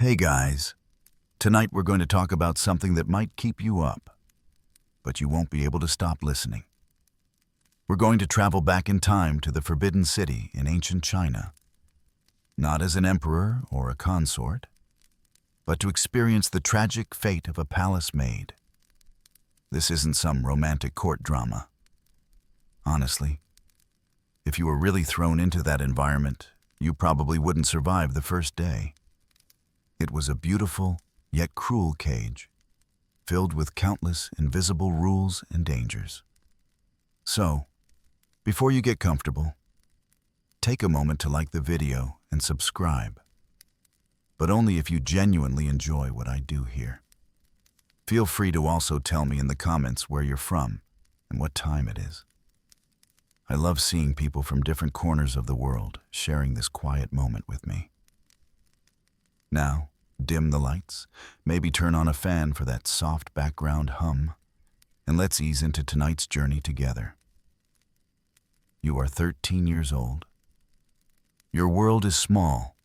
Hey guys, tonight we're going to talk about something that might keep you up, but you won't be able to stop listening. We're going to travel back in time to the Forbidden City in ancient China, not as an emperor or a consort, but to experience the tragic fate of a palace maid. This isn't some romantic court drama. Honestly, if you were really thrown into that environment, you probably wouldn't survive the first day. It was a beautiful, yet cruel cage, filled with countless invisible rules and dangers. So, before you get comfortable, take a moment to like the video and subscribe, but only if you genuinely enjoy what I do here. Feel free to also tell me in the comments where you're from and what time it is. I love seeing people from different corners of the world sharing this quiet moment with me. Now, dim the lights, maybe turn on a fan for that soft background hum, and let's ease into tonight's journey together. You are 13 years old. Your world is small,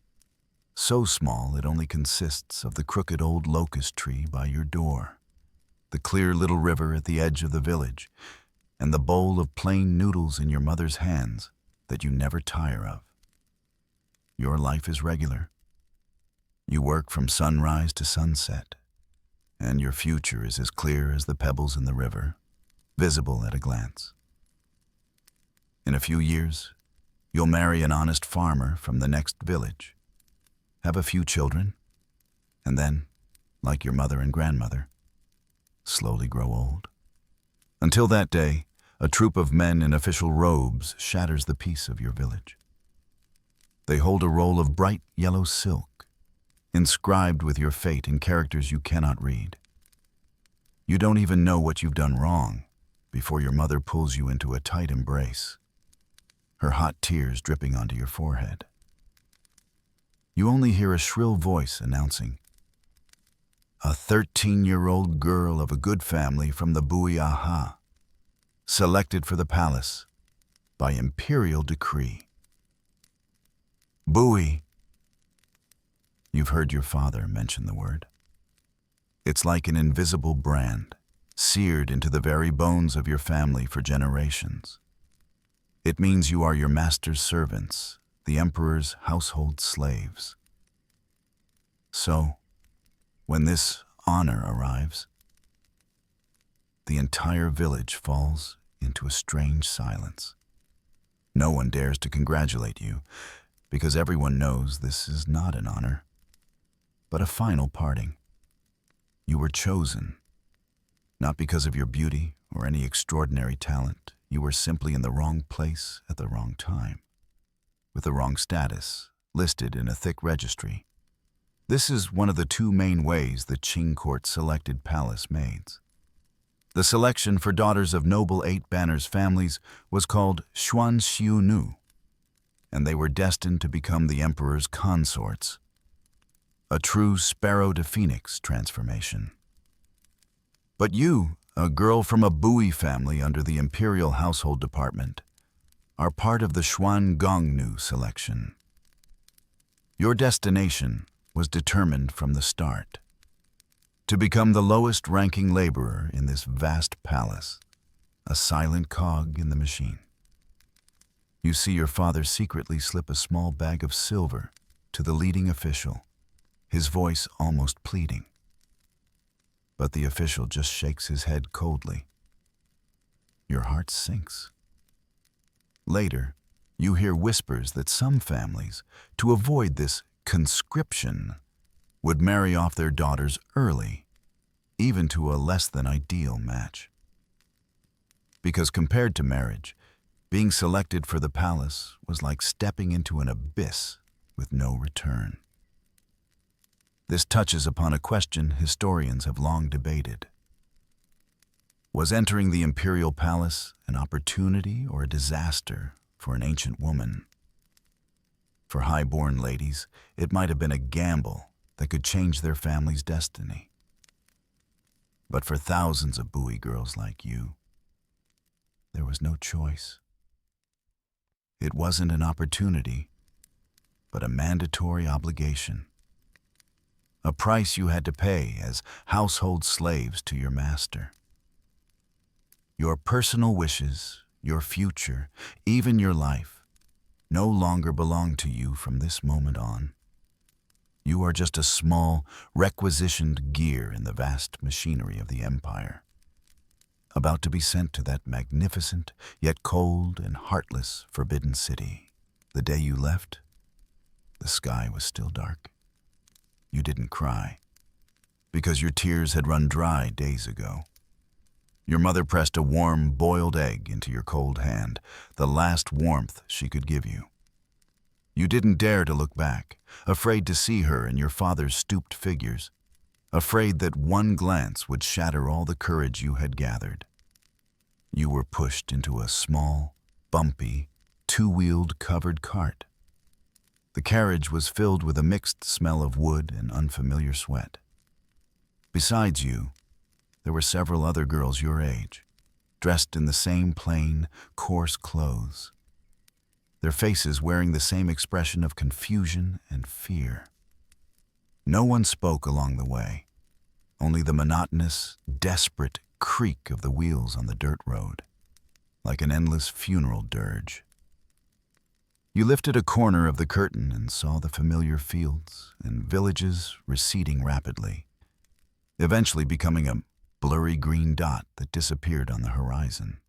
so small it only consists of the crooked old locust tree by your door, the clear little river at the edge of the village, and the bowl of plain noodles in your mother's hands that you never tire of. Your life is regular. You work from sunrise to sunset, and your future is as clear as the pebbles in the river, visible at a glance. In a few years, you'll marry an honest farmer from the next village, have a few children, and then, like your mother and grandmother, slowly grow old. Until that day, a troop of men in official robes shatters the peace of your village. They hold a roll of bright yellow silk, inscribed with your fate in characters you cannot read. You don't even know what you've done wrong before your mother pulls you into a tight embrace, her hot tears dripping onto your forehead. You only hear a shrill voice announcing, "A 13-year-old girl of a good family from the Buiaha, selected for the palace by Imperial decree." Bui. You've heard your father mention the word. It's like an invisible brand, seared into the very bones of your family for generations. It means you are your master's servants, the emperor's household slaves. So, when this honor arrives, the entire village falls into a strange silence. No one dares to congratulate you, because everyone knows this is not an honor, but a final parting. You were chosen, not because of your beauty or any extraordinary talent. You were simply in the wrong place at the wrong time, with the wrong status, listed in a thick registry. This is one of the two main ways the Qing court selected palace maids. The selection for daughters of noble Eight Banners families was called Xuan Xiu Nu, and they were destined to become the emperor's consorts. A true sparrow to phoenix transformation. But you, a girl from a Bui family under the Imperial household department, are part of the Xuan Gongnu selection. Your destination was determined from the start, to become the lowest-ranking laborer in this vast palace, a silent cog in the machine. You see your father secretly slip a small bag of silver to the leading official, his voice almost pleading. But the official just shakes his head coldly. Your heart sinks. Later, you hear whispers that some families, to avoid this conscription, would marry off their daughters early, even to a less than ideal match. Because compared to marriage, being selected for the palace was like stepping into an abyss with no return. This touches upon a question historians have long debated. Was entering the imperial palace an opportunity or a disaster for an ancient woman? For high-born ladies, it might have been a gamble that could change their family's destiny. But for thousands of Bui girls like you, there was no choice. It wasn't an opportunity, but a mandatory obligation. a price you had to pay as household slaves to your master. Your personal wishes, your future, even your life, no longer belong to you from this moment on. You are just a small, requisitioned gear in the vast machinery of the empire, about to be sent to that magnificent, yet cold and heartless forbidden city. The day you left, the sky was still dark. You didn't cry, because your tears had run dry days ago. Your mother pressed a warm, boiled egg into your cold hand, the last warmth she could give you. You didn't dare to look back, afraid to see her and your father's stooped figures, afraid that one glance would shatter all the courage you had gathered. You were pushed into a small, bumpy, two-wheeled covered cart. The carriage was filled with a mixed smell of wood and unfamiliar sweat. Besides you, there were several other girls your age, dressed in the same plain, coarse clothes, their faces wearing the same expression of confusion and fear. No one spoke along the way, only the monotonous, desperate creak of the wheels on the dirt road, like an endless funeral dirge. You lifted a corner of the curtain and saw the familiar fields and villages receding rapidly, eventually becoming a blurry green dot that disappeared on the horizon.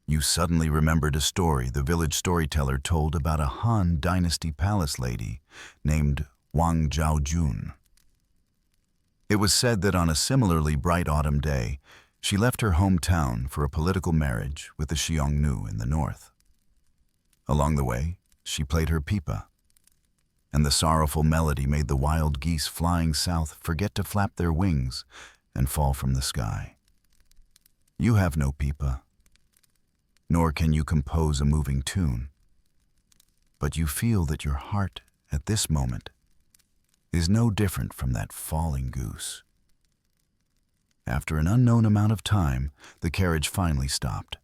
You suddenly remembered a story the village storyteller told about a Han Dynasty palace lady named Wang Zhaojun. It was said that on a similarly bright autumn day, she left her hometown for a political marriage with the Xiongnu in the north. Along the way, she played her pipa, and the sorrowful melody made the wild geese flying south forget to flap their wings and fall from the sky. You have no pipa, nor can you compose a moving tune, but you feel that your heart, at this moment, is no different from that falling goose. After an unknown amount of time, the carriage finally stopped.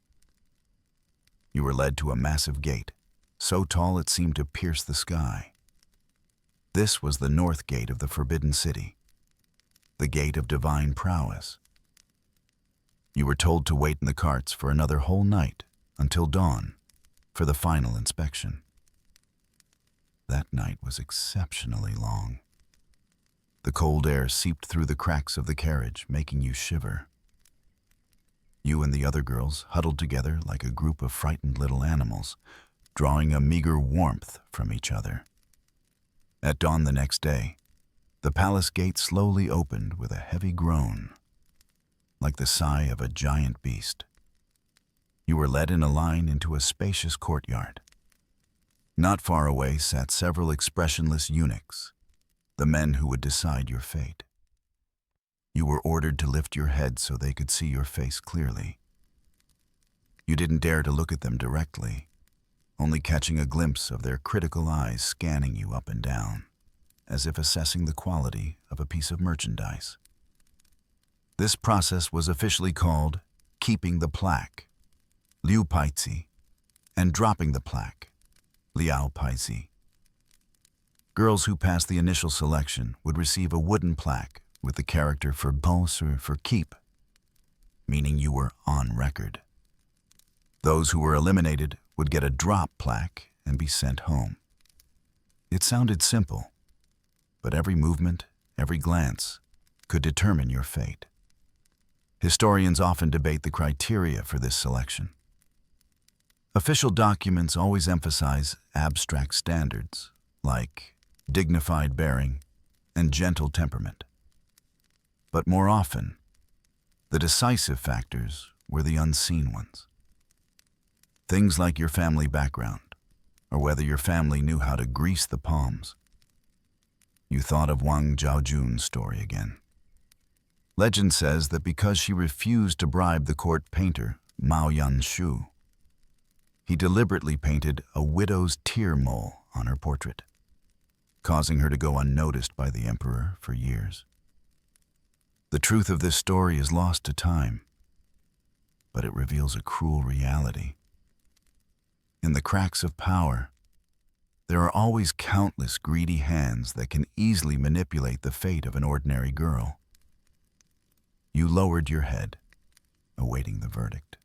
You were led to a massive gate, so tall it seemed to pierce the sky. This was the north gate of the Forbidden City, the gate of divine prowess. You were told to wait in the carts for another whole night, until dawn, for the final inspection. That night was exceptionally long. The cold air seeped through the cracks of the carriage, making you shiver. You and the other girls huddled together like a group of frightened little animals, drawing a meager warmth from each other. At dawn the next day, the palace gate slowly opened with a heavy groan, like the sigh of a giant beast. You were led in a line into a spacious courtyard. Not far away sat several expressionless eunuchs, the men who would decide your fate. You were ordered to lift your head so they could see your face clearly. You didn't dare to look at them directly, only catching a glimpse of their critical eyes scanning you up and down, as if assessing the quality of a piece of merchandise. This process was officially called keeping the plaque, Liu Paizi, and dropping the plaque, Liao Paizi. Girls who passed the initial selection would receive a wooden plaque with the character for boss or for keep, meaning you were on record. Those who were eliminated would get a drop plaque and be sent home. It sounded simple, but every movement, every glance, could determine your fate. Historians often debate the criteria for this selection. Official documents always emphasize abstract standards, like dignified bearing and gentle temperament. But more often, the decisive factors were the unseen ones. Things like your family background, or whether your family knew how to grease the palms. You thought of Wang Zhaojun's story again. Legend says that because she refused to bribe the court painter, Mao Yanshu, he deliberately painted a widow's tear mole on her portrait, causing her to go unnoticed by the emperor for years. The truth of this story is lost to time, but it reveals a cruel reality. In the cracks of power, There are always countless greedy hands that can easily manipulate the fate of an ordinary girl. You lowered your head, awaiting the verdict.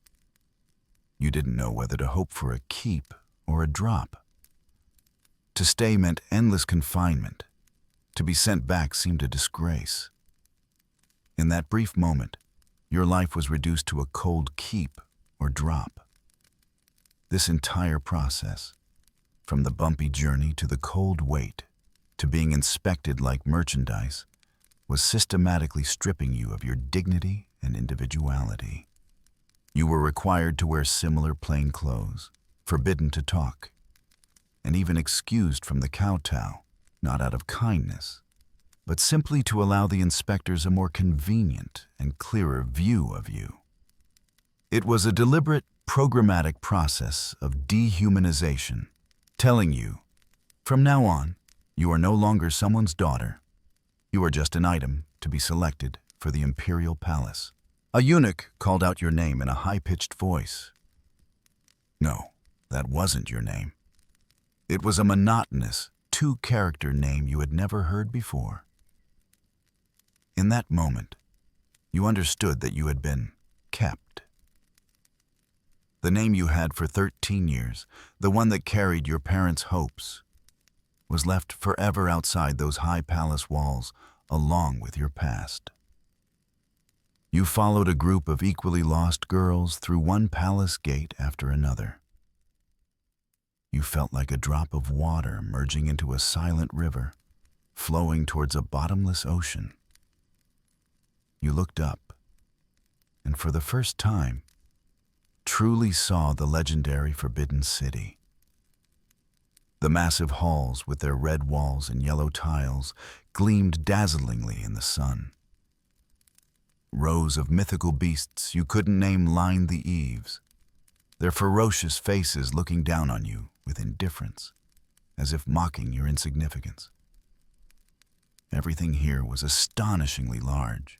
You didn't know whether to hope for a keep or a drop. To stay meant endless confinement. To be sent back seemed a disgrace. In that brief moment, your life was reduced to a cold keep or drop. This entire process, from the bumpy journey to the cold wait, to being inspected like merchandise, was systematically stripping you of your dignity and individuality. You were required to wear similar plain clothes, forbidden to talk, and even excused from the kowtow, not out of kindness, but simply to allow the inspectors a more convenient and clearer view of you. It was a deliberate, programmatic process of dehumanization, telling you, from now on, you are no longer someone's daughter. You are just an item to be selected for the Imperial Palace. A eunuch called out your name in a high-pitched voice. No, that wasn't your name. It was a monotonous, two-character name you had never heard before. In that moment, you understood that you had been kept. The name you had for 13 years, the one that carried your parents' hopes, was left forever outside those high palace walls, along with your past. You followed a group of equally lost girls through one palace gate after another. You felt like a drop of water merging into a silent river, flowing towards a bottomless ocean. You looked up, and for the first time, truly saw the legendary Forbidden City. The massive halls with their red walls and yellow tiles gleamed dazzlingly in the sun. Rows of mythical beasts you couldn't name lined the eaves, their ferocious faces looking down on you with indifference, as if mocking your insignificance. Everything here was astonishingly large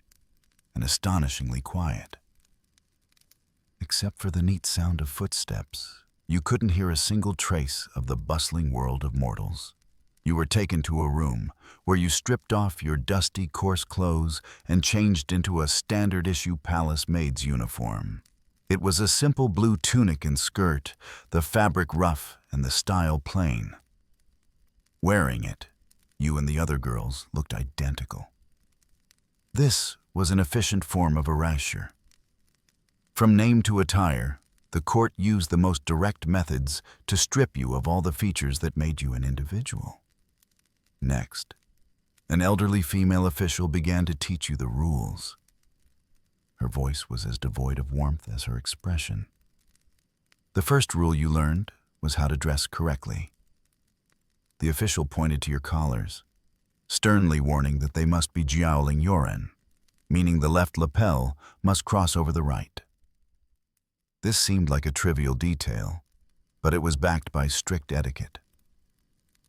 and astonishingly quiet. Except for the neat sound of footsteps, you couldn't hear a single trace of the bustling world of mortals. You were taken to a room where you stripped off your dusty, coarse clothes and changed into a standard-issue palace maid's uniform. It was a simple blue tunic and skirt, the fabric rough and the style plain. Wearing it, you and the other girls looked identical. This was an efficient form of erasure. From name to attire, the court used the most direct methods to strip you of all the features that made you an individual. Next, an elderly female official began to teach you the rules. Her voice was as devoid of warmth as her expression. The first rule you learned was how to dress correctly. The official pointed to your collars, sternly warning that they must be jowling yoren, meaning the left lapel must cross over the right. This seemed like a trivial detail, but it was backed by strict etiquette.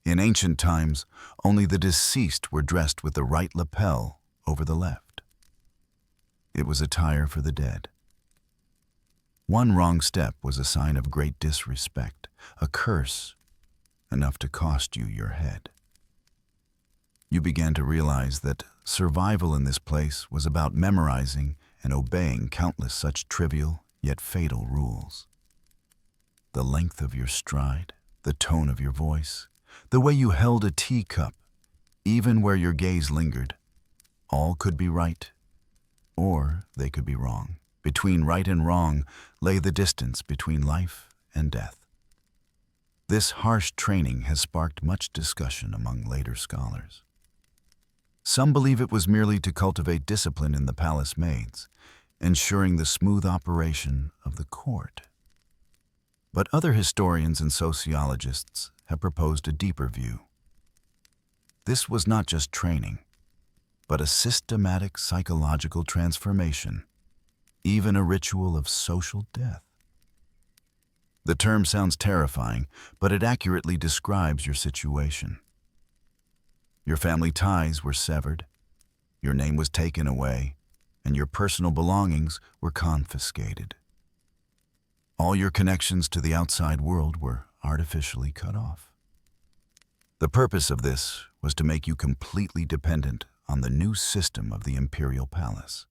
In ancient times, only the deceased were dressed with the right lapel over the left. It was attire for the dead. One wrong step was a sign of great disrespect, a curse, enough to cost you your head. You began to realize that survival in this place was about memorizing and obeying countless such trivial yet fatal rules. The length of your stride, the tone of your voice, the way you held a teacup, even where your gaze lingered, all could be right, or they could be wrong. Between right and wrong lay the distance between life and death. This harsh training has sparked much discussion among later scholars. Some believe it was merely to cultivate discipline in the palace maids, ensuring the smooth operation of the court. But other historians and sociologists have proposed a deeper view. This was not just training, but a systematic psychological transformation, even a ritual of social death. The term sounds terrifying, but it accurately describes your situation. Your family ties were severed, your name was taken away, and your personal belongings were confiscated. All your connections to the outside world were artificially cut off. The purpose of this was to make you completely dependent on the new system of the Imperial Palace.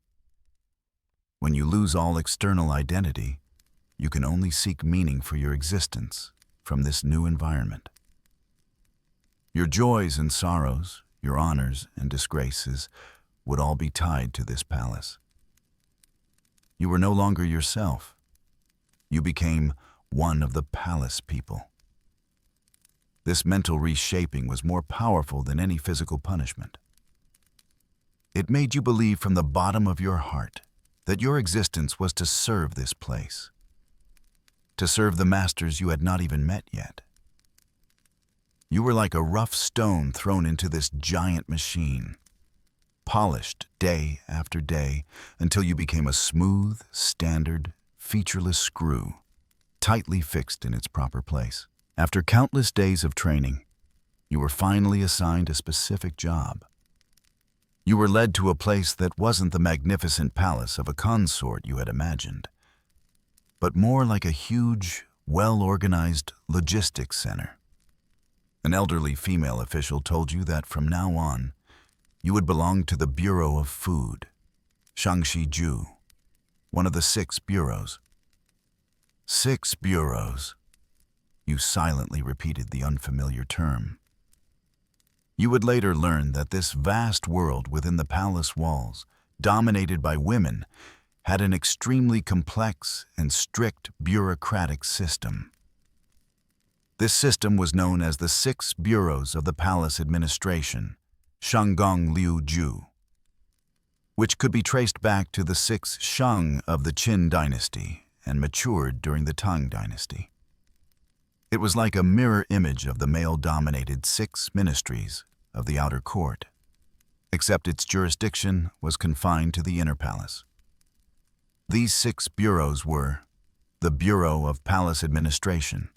When you lose all external identity, you can only seek meaning for your existence from this new environment. Your joys and sorrows, your honors and disgraces would all be tied to this palace. You were no longer yourself. You became one of the palace people. This mental reshaping was more powerful than any physical punishment. It made you believe from the bottom of your heart that your existence was to serve this place, to serve the masters you had not even met yet. You were like a rough stone thrown into this giant machine, polished day after day until you became a smooth, standard, featureless screw, tightly fixed in its proper place. After countless days of training, you were finally assigned a specific job. You were led to a place that wasn't the magnificent palace of a consort you had imagined, but more like a huge, well-organized logistics center. An elderly female official told you that from now on, you would belong to the Bureau of Food, Shangxi-ju, one of the 6 bureaus. 6 bureaus. You silently repeated the unfamiliar term. You would later learn that this vast world within the palace walls, dominated by women, had an extremely complex and strict bureaucratic system. This system was known as the 6 bureaus of the palace administration, Shanggong Liu Ju, which could be traced back to the 6 Shang of the Qin dynasty and matured during the Tang dynasty. It was like a mirror image of the male-dominated 6 ministries of the outer court, except its jurisdiction was confined to the inner palace. These 6 bureaus were the Bureau of Palace Administration,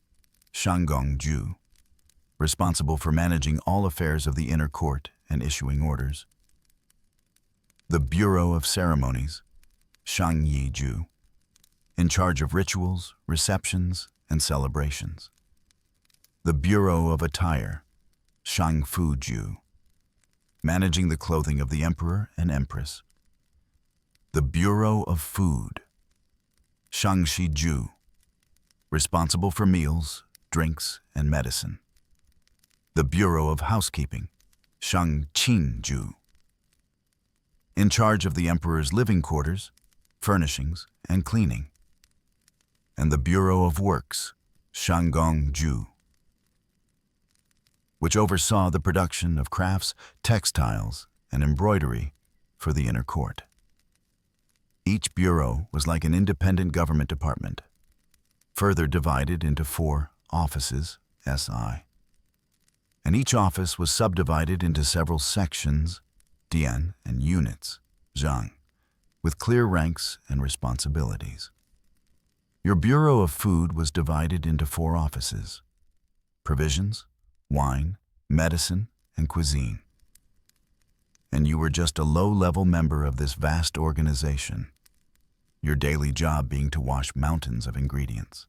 Shanggong-ju, responsible for managing all affairs of the inner court and issuing orders. The Bureau of Ceremonies, Shangyi-ju, in charge of rituals, receptions, and celebrations. The Bureau of Attire, Shangfu-ju, managing the clothing of the emperor and empress. The Bureau of Food, Shangxi-ju, responsible for meals, drinks, and medicine. The Bureau of Housekeeping, Shangqin-ju, in charge of the emperor's living quarters, furnishings, and cleaning. And the Bureau of Works, Shanggong-ju, which oversaw the production of crafts, textiles, and embroidery for the inner court. Each bureau was like an independent government department, further divided into 4 offices, SI. And each office was subdivided into several sections, dian, and units, zhang, with clear ranks and responsibilities. Your Bureau of Food was divided into 4 offices: provisions, wine, medicine, and cuisine. And you were just a low-level member of this vast organization, your daily job being to wash mountains of ingredients.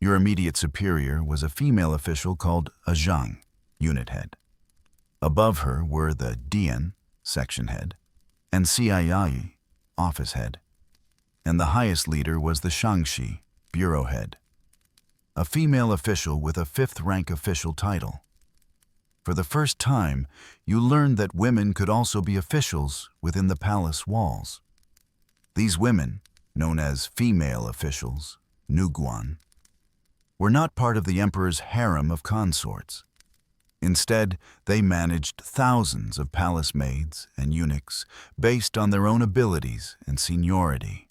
Your immediate superior was a female official called a zhang, unit head. Above her were the dian, section head, and ciai, office head. And the highest leader was the shangxi, bureau head, a female official with a 5th rank official title. For the first time, you learned that women could also be officials within the palace walls. These women, known as female officials, nuguan, were not part of the emperor's harem of consorts. Instead, they managed thousands of palace maids and eunuchs based on their own abilities and seniority,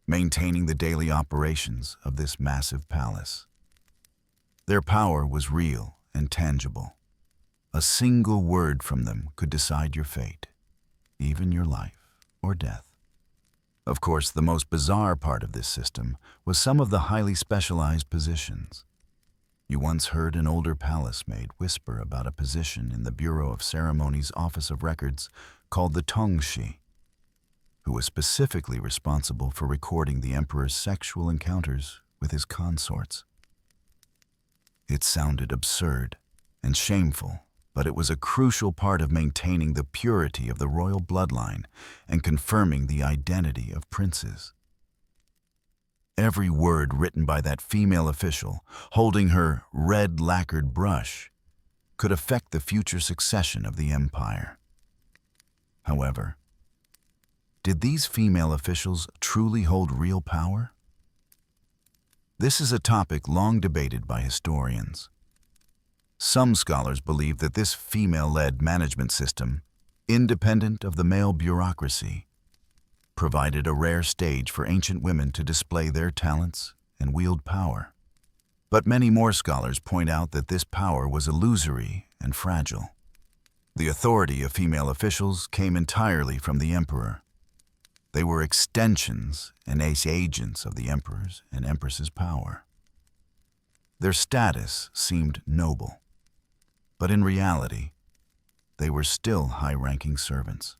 maintaining the daily operations of this massive palace. Their power was real and tangible. A single word from them could decide your fate, even your life or death. Of course, the most bizarre part of this system was some of the highly specialized positions. You once heard an older palace maid whisper about a position in the Bureau of Ceremonies Office of Records called the Tongxi, who was specifically responsible for recording the emperor's sexual encounters with his consorts. It sounded absurd, and shameful, but it was a crucial part of maintaining the purity of the royal bloodline and confirming the identity of princes. Every word written by that female official, holding her red lacquered brush, could affect the future succession of the empire. However, did these female officials truly hold real power? This is a topic long debated by historians. Some scholars believe that this female-led management system, independent of the male bureaucracy, provided a rare stage for ancient women to display their talents and wield power. But many more scholars point out that this power was illusory and fragile. The authority of female officials came entirely from the emperor. They were extensions and agents of the emperor's and empress's power. Their status seemed noble, but in reality, they were still high-ranking servants.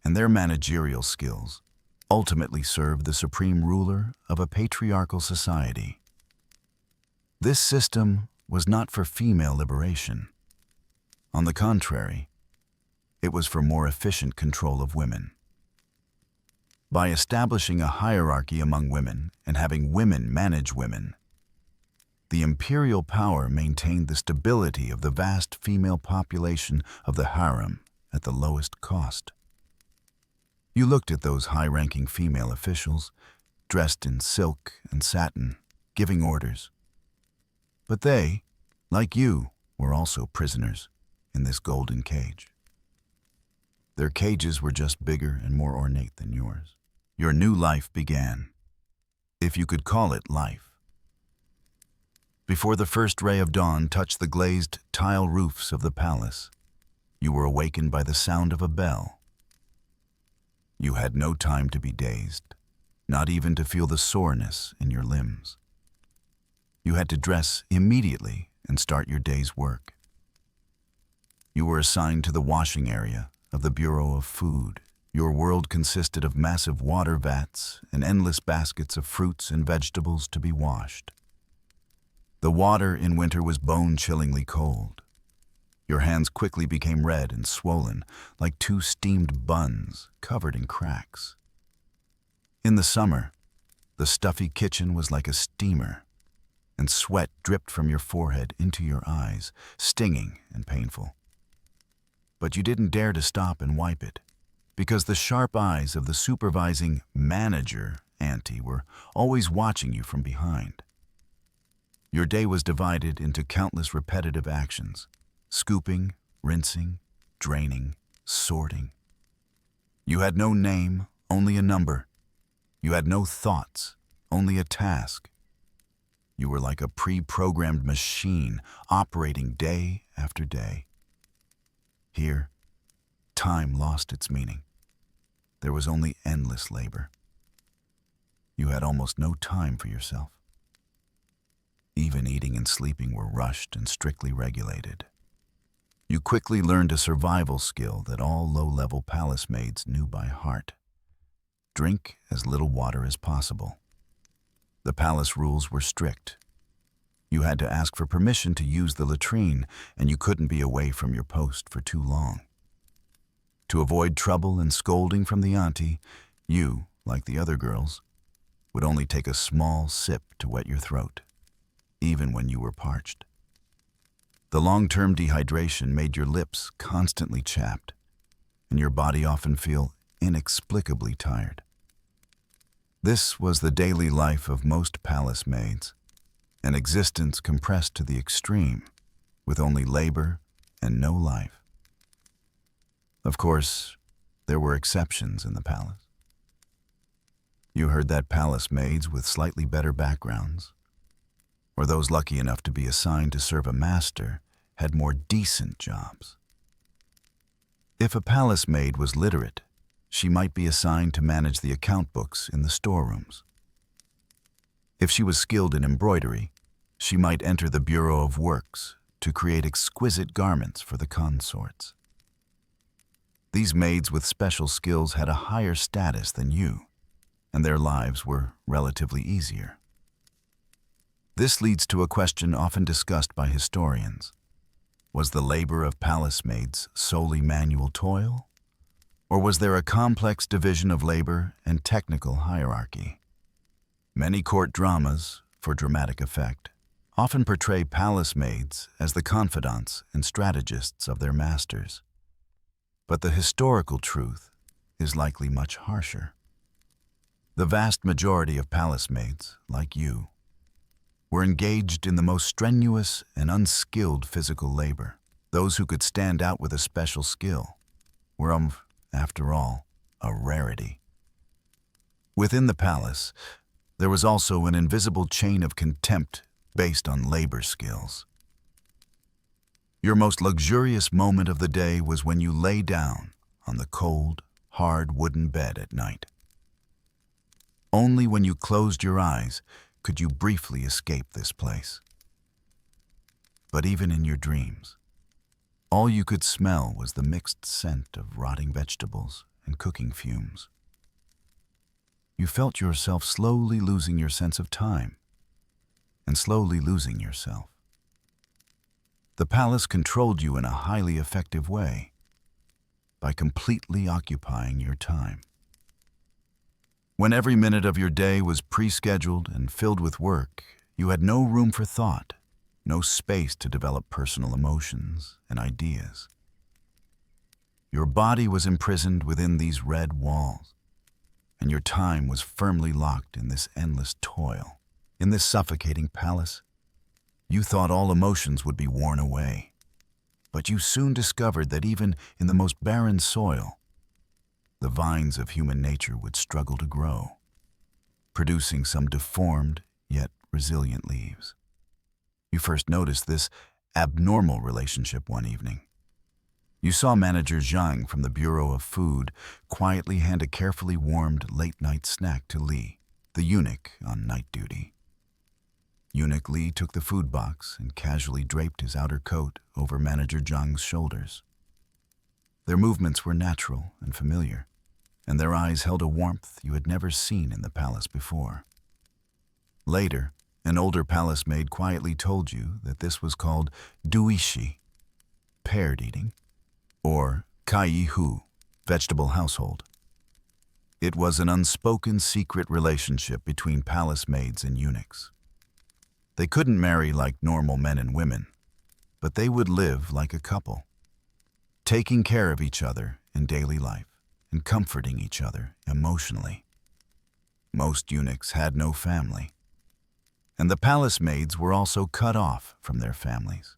And their managerial skills ultimately served the supreme ruler of a patriarchal society. This system was not for female liberation. On the contrary, it was for more efficient control of women. By establishing a hierarchy among women and having women manage women, the imperial power maintained the stability of the vast female population of the harem at the lowest cost. You looked at those high-ranking female officials, dressed in silk and satin, giving orders. But they, like you, were also prisoners in this golden cage. Their cages were just bigger and more ornate than yours. Your new life began, if you could call it life. Before the first ray of dawn touched the glazed tile roofs of the palace, you were awakened by the sound of a bell. You had no time to be dazed, not even to feel the soreness in your limbs. You had to dress immediately and start your day's work. You were assigned to the washing area of the Bureau of Food. Your world consisted of massive water vats and endless baskets of fruits and vegetables to be washed. The water in winter was bone-chillingly cold. Your hands quickly became red and swollen, like two steamed buns covered in cracks. In the summer, the stuffy kitchen was like a steamer, and sweat dripped from your forehead into your eyes, stinging and painful. But you didn't dare to stop and wipe it, because the sharp eyes of the supervising manager auntie were always watching you from behind. Your day was divided into countless repetitive actions: scooping, rinsing, draining, sorting. You had no name, only a number. You had no thoughts, only a task. You were like a pre-programmed machine operating day after day. Here, time lost its meaning. There was only endless labor. You had almost no time for yourself. Even eating and sleeping were rushed and strictly regulated. You quickly learned a survival skill that all low-level palace maids knew by heart. Drink as little water as possible. The palace rules were strict. You had to ask for permission to use the latrine, and you couldn't be away from your post for too long. To avoid trouble and scolding from the auntie, you, like the other girls, would only take a small sip to wet your throat, even when you were parched. The long-term dehydration made your lips constantly chapped, and your body often feel inexplicably tired. This was the daily life of most palace maids, an existence compressed to the extreme, with only labor and no life. Of course, there were exceptions in the palace. You heard that palace maids with slightly better backgrounds, or those lucky enough to be assigned to serve a master, had more decent jobs. If a palace maid was literate, she might be assigned to manage the account books in the storerooms. If she was skilled in embroidery, she might enter the Bureau of Works to create exquisite garments for the consorts. These maids with special skills had a higher status than you, and their lives were relatively easier. This leads to a question often discussed by historians. Was the labor of palace maids solely manual toil? Or was there a complex division of labor and technical hierarchy? Many court dramas, for dramatic effect, often portray palace maids as the confidants and strategists of their masters. But the historical truth is likely much harsher. The vast majority of palace maids, like you, were engaged in the most strenuous and unskilled physical labor. Those who could stand out with a special skill were, after all, a rarity. Within the palace, there was also an invisible chain of contempt based on labor skills. Your most luxurious moment of the day was when you lay down on the cold, hard wooden bed at night. Only when you closed your eyes could you briefly escape this place. But even in your dreams, all you could smell was the mixed scent of rotting vegetables and cooking fumes. You felt yourself slowly losing your sense of time and slowly losing yourself. The palace controlled you in a highly effective way by completely occupying your time. When every minute of your day was pre-scheduled and filled with work, you had no room for thought, no space to develop personal emotions and ideas. Your body was imprisoned within these red walls, and your time was firmly locked in this endless toil. In this suffocating palace, you thought all emotions would be worn away, but you soon discovered that even in the most barren soil, the vines of human nature would struggle to grow, producing some deformed yet resilient leaves. You first noticed this abnormal relationship one evening. You saw Manager Zhang from the Bureau of Food quietly hand a carefully warmed late-night snack to Li, the eunuch on night duty. Eunuch Li took the food box and casually draped his outer coat over Manager Zhang's shoulders. Their movements were natural and familiar, and their eyes held a warmth you had never seen in the palace before. Later, an older palace maid quietly told you that this was called duishi, paired eating, or kai-hu, vegetable household. It was an unspoken secret relationship between palace maids and eunuchs. They couldn't marry like normal men and women, but they would live like a couple, taking care of each other in daily life and comforting each other emotionally. Most eunuchs had no family, and the palace maids were also cut off from their families.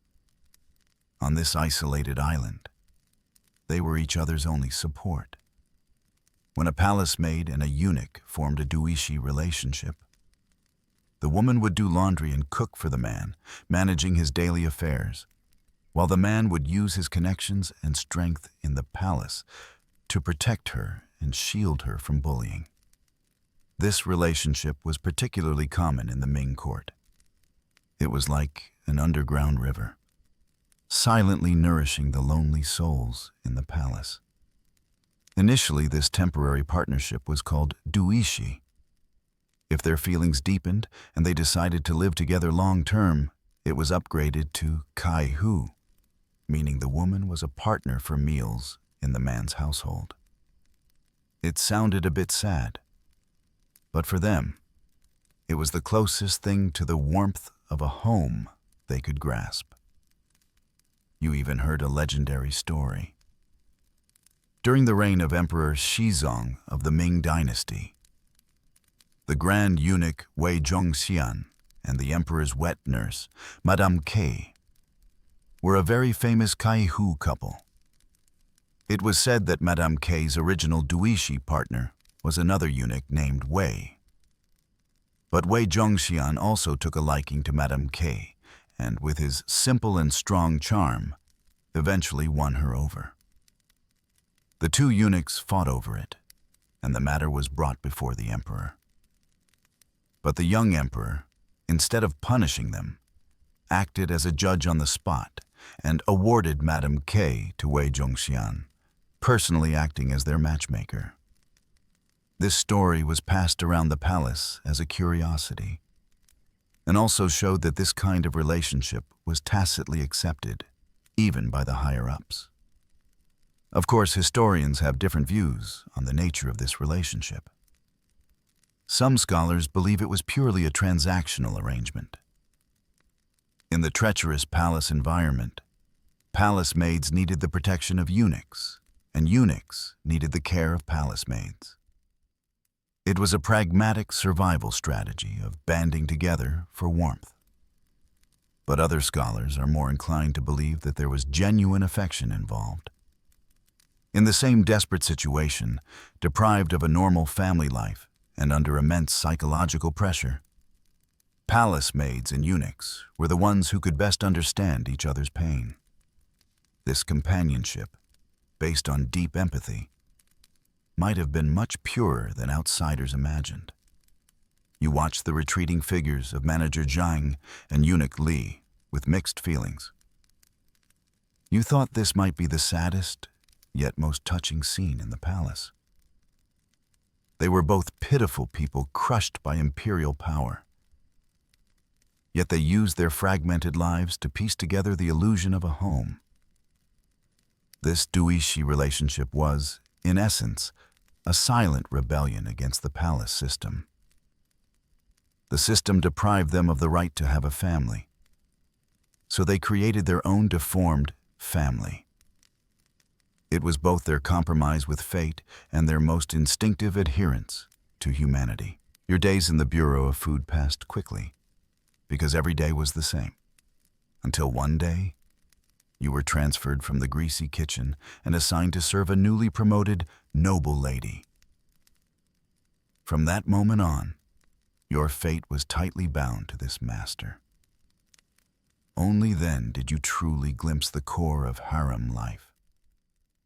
On this isolated island, they were each other's only support. When a palace maid and a eunuch formed a duishi relationship, the woman would do laundry and cook for the man, managing his daily affairs, while the man would use his connections and strength in the palace to protect her and shield her from bullying. This relationship was particularly common in the Ming court. It was like an underground river, silently nourishing the lonely souls in the palace. Initially, this temporary partnership was called duishi. If their feelings deepened and they decided to live together long-term, it was upgraded to kai-hu, meaning the woman was a partner for meals in the man's household. It sounded a bit sad, but for them, it was the closest thing to the warmth of a home they could grasp. You even heard a legendary story. During the reign of Emperor Shizong of the Ming dynasty, the grand eunuch Wei Zhongxian and the emperor's wet nurse, Madame K, were a very famous kai-hu couple. It was said that Madame K's original duishi partner was another eunuch named Wei. But Wei Zhongxian also took a liking to Madame K, and with his simple and strong charm, eventually won her over. The two eunuchs fought over it, and the matter was brought before the emperor. But the young emperor, instead of punishing them, acted as a judge on the spot and awarded Madame K to Wei Zhongxian, personally acting as their matchmaker. This story was passed around the palace as a curiosity, and also showed that this kind of relationship was tacitly accepted even by the higher-ups. Of course, historians have different views on the nature of this relationship. Some scholars believe it was purely a transactional arrangement. In the treacherous palace environment, palace maids needed the protection of eunuchs, and eunuchs needed the care of palace maids. It was a pragmatic survival strategy of banding together for warmth. But other scholars are more inclined to believe that there was genuine affection involved. In the same desperate situation, deprived of a normal family life and under immense psychological pressure, palace maids and eunuchs were the ones who could best understand each other's pain. This companionship, based on deep empathy, might have been much purer than outsiders imagined. You watched the retreating figures of Manager Zhang and Eunuch Li with mixed feelings. You thought this might be the saddest, yet most touching scene in the palace. They were both pitiful people crushed by imperial power. Yet they used their fragmented lives to piece together the illusion of a home. This Duishi relationship was, in essence, a silent rebellion against the palace system. The system deprived them of the right to have a family, so they created their own deformed family. It was both their compromise with fate and their most instinctive adherence to humanity. Your days in the Bureau of Food passed quickly, because every day was the same, until one day, you were transferred from the greasy kitchen and assigned to serve a newly promoted noble lady. From that moment on, your fate was tightly bound to this master. Only then did you truly glimpse the core of harem life,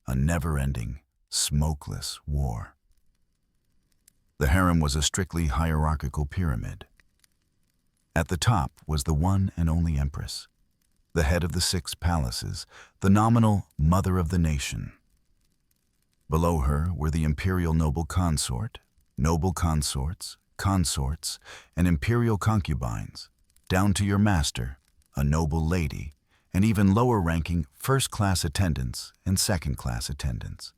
a never-ending, smokeless war. The harem was a strictly hierarchical pyramid. At the top was the one and only empress, the head of the 6 palaces, the nominal mother of the nation. Below her were the imperial noble consort, noble consorts, consorts, and imperial concubines, down to your master, a noble lady, and even lower-ranking first-class attendants and second-class attendants.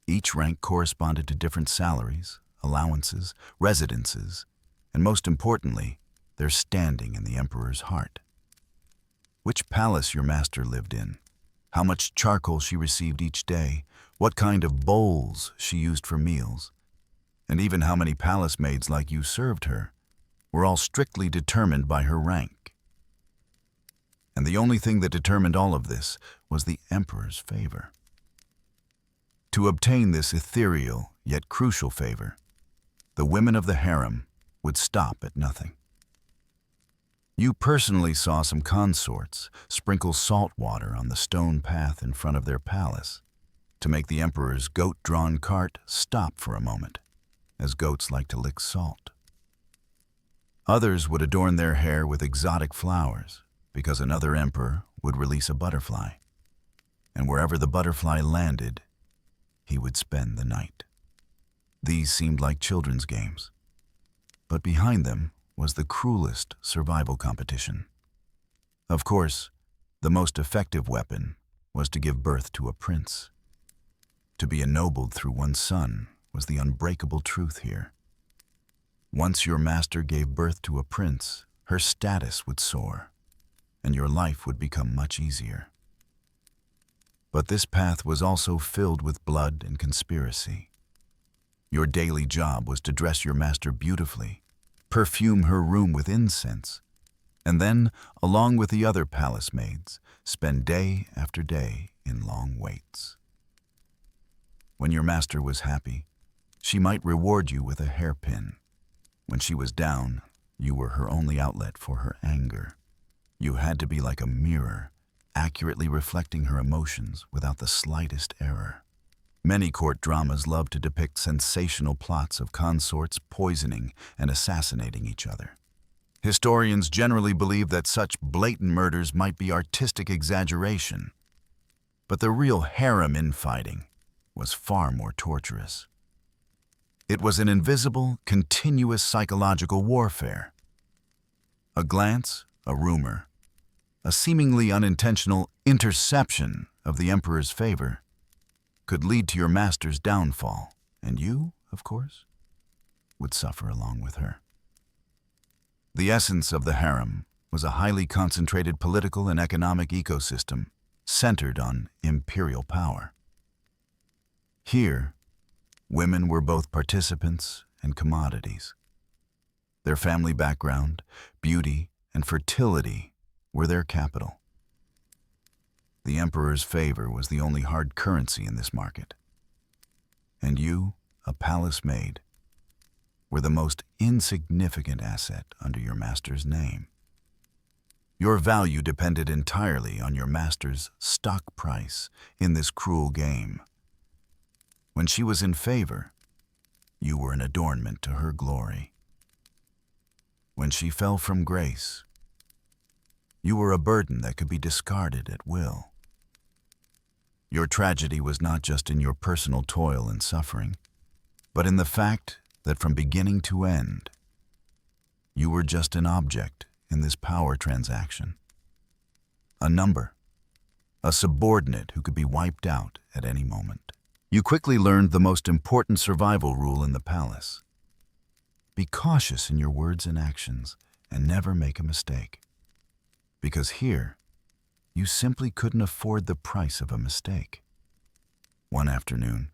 Each rank corresponded to different salaries, allowances, residences, and most importantly, their standing in the emperor's heart. Which palace your master lived in, how much charcoal she received each day, what kind of bowls she used for meals, and even how many palace maids like you served her, were all strictly determined by her rank. And the only thing that determined all of this was the emperor's favor. To obtain this ethereal yet crucial favor, the women of the harem would stop at nothing. You personally saw some consorts sprinkle salt water on the stone path in front of their palace to make the emperor's goat-drawn cart stop for a moment, as goats like to lick salt. Others would adorn their hair with exotic flowers because another emperor would release a butterfly, and wherever the butterfly landed, he would spend the night. These seemed like children's games, but behind them was the cruelest survival competition. Of course, the most effective weapon was to give birth to a prince. To be ennobled through one's son was the unbreakable truth here. Once your master gave birth to a prince, her status would soar, and your life would become much easier. But this path was also filled with blood and conspiracy. Your daily job was to dress your master beautifully, perfume her room with incense, and then, along with the other palace maids, spend day after day in long waits. When your master was happy, she might reward you with a hairpin. When she was down, you were her only outlet for her anger. You had to be like a mirror, accurately reflecting her emotions without the slightest error. Many court dramas love to depict sensational plots of consorts poisoning and assassinating each other. Historians generally believe that such blatant murders might be artistic exaggeration, but the real harem infighting was far more torturous. It was an invisible, continuous psychological warfare. A glance, a rumor, a seemingly unintentional interception of the emperor's favor, could lead to your master's downfall, and you, of course, would suffer along with her. The essence of the harem was a highly concentrated political and economic ecosystem centered on imperial power. Here, women were both participants and commodities. Their family background, beauty, and fertility were their capital. The emperor's favor was the only hard currency in this market. And you, a palace maid, were the most insignificant asset under your master's name. Your value depended entirely on your master's stock price in this cruel game. When she was in favor, you were an adornment to her glory. When she fell from grace, you were a burden that could be discarded at will. Your tragedy was not just in your personal toil and suffering, but in the fact that from beginning to end, you were just an object in this power transaction. A number, a subordinate who could be wiped out at any moment. You quickly learned the most important survival rule in the palace. Be cautious in your words and actions, and never make a mistake. Because here, you simply couldn't afford the price of a mistake. One afternoon,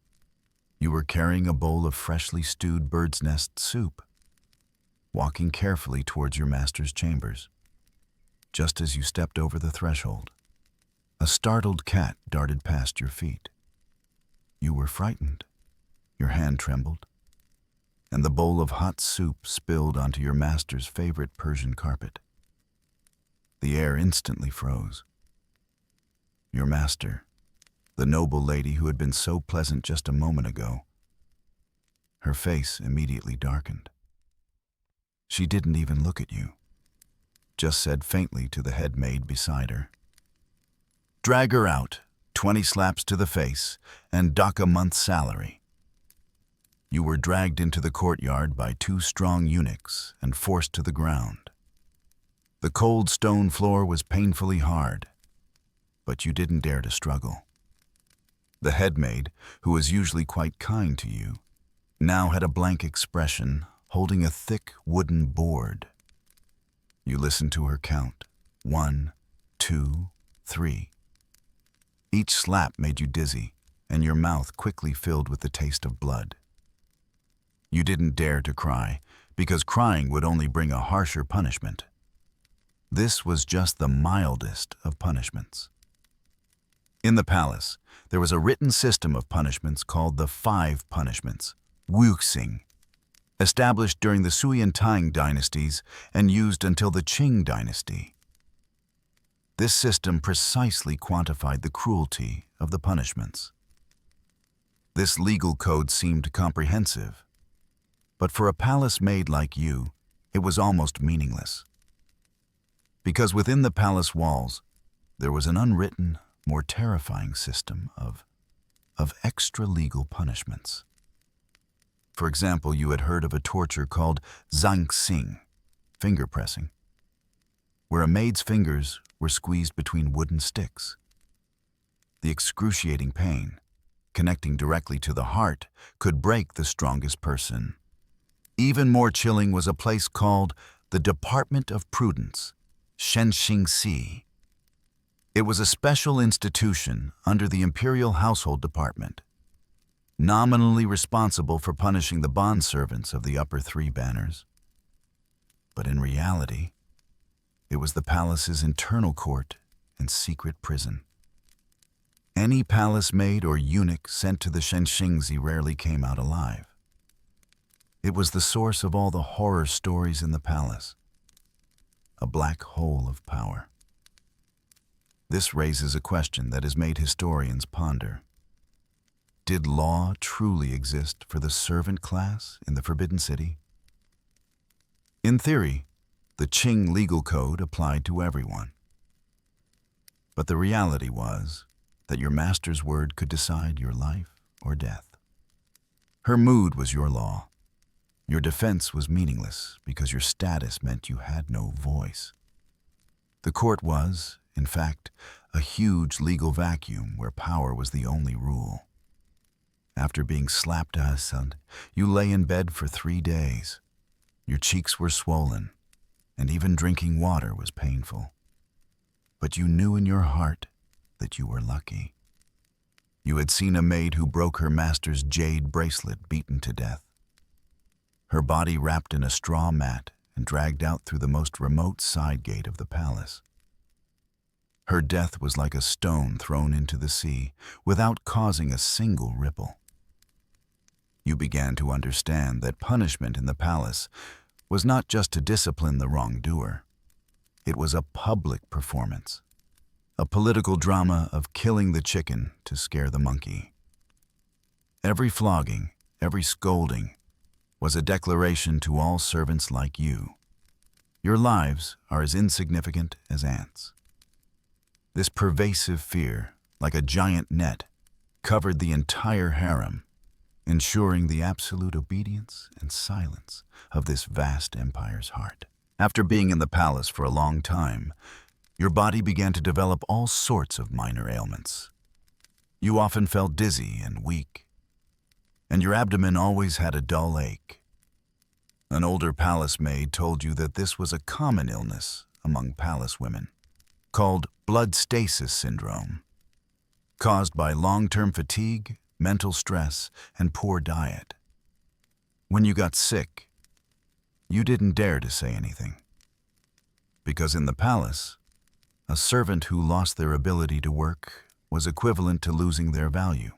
you were carrying a bowl of freshly stewed bird's nest soup, walking carefully towards your master's chambers. Just as you stepped over the threshold, a startled cat darted past your feet. You were frightened, your hand trembled, and the bowl of hot soup spilled onto your master's favorite Persian carpet. The air instantly froze. Your master, the noble lady who had been so pleasant just a moment ago, her face immediately darkened. She didn't even look at you, just said faintly to the head maid beside her, "Drag her out, 20 slaps to the face, and dock a month's salary." You were dragged into the courtyard by 2 strong eunuchs and forced to the ground. The cold stone floor was painfully hard, but you didn't dare to struggle. The head maid, who was usually quite kind to you, now had a blank expression, holding a thick wooden board. You listened to her count, 1, 2, 3. Each slap made you dizzy, and your mouth quickly filled with the taste of blood. You didn't dare to cry, because crying would only bring a harsher punishment. This was just the mildest of punishments. In the palace, there was a written system of punishments called the 5 punishments, wuxing, established during the Sui and Tang dynasties and used until the Qing dynasty. This system precisely quantified the cruelty of the punishments. This legal code seemed comprehensive, but for a palace maid like you, it was almost meaningless. Because within the palace walls, there was an unwritten, more terrifying system of extra-legal punishments. For example, you had heard of a torture called zangxing, finger pressing, where a maid's fingers were squeezed between wooden sticks. The excruciating pain, connecting directly to the heart, could break the strongest person. Even more chilling was a place called the Department of Prudence, Shenxingxi. It was a special institution under the Imperial Household Department, nominally responsible for punishing the bondservants of the upper 3 banners. But in reality, it was the palace's internal court and secret prison. Any palace maid or eunuch sent to the Shenxingxi rarely came out alive. It was the source of all the horror stories in the palace, a black hole of power. This raises a question that has made historians ponder. Did law truly exist for the servant class in the Forbidden City? In theory, the Qing legal code applied to everyone. But the reality was that your master's word could decide your life or death. Her mood was your law. Your defense was meaningless because your status meant you had no voice. The court was, in fact, a huge legal vacuum where power was the only rule. After being slapped, you lay in bed for 3 days. Your cheeks were swollen, and even drinking water was painful. But you knew in your heart that you were lucky. You had seen a maid who broke her master's jade bracelet beaten to death. Her body wrapped in a straw mat and dragged out through the most remote side gate of the palace. Her death was like a stone thrown into the sea without causing a single ripple. You began to understand that punishment in the palace was not just to discipline the wrongdoer. It was a public performance, a political drama of killing the chicken to scare the monkey. Every flogging, every scolding, was a declaration to all servants like you. Your lives are as insignificant as ants. This pervasive fear, like a giant net, covered the entire harem, ensuring the absolute obedience and silence of this vast empire's heart. After being in the palace for a long time, your body began to develop all sorts of minor ailments. You often felt dizzy and weak, and your abdomen always had a dull ache. An older palace maid told you that this was a common illness among palace women, called blood stasis syndrome, caused by long-term fatigue, mental stress, and poor diet. When you got sick, you didn't dare to say anything. Because in the palace, a servant who lost their ability to work was equivalent to losing their value.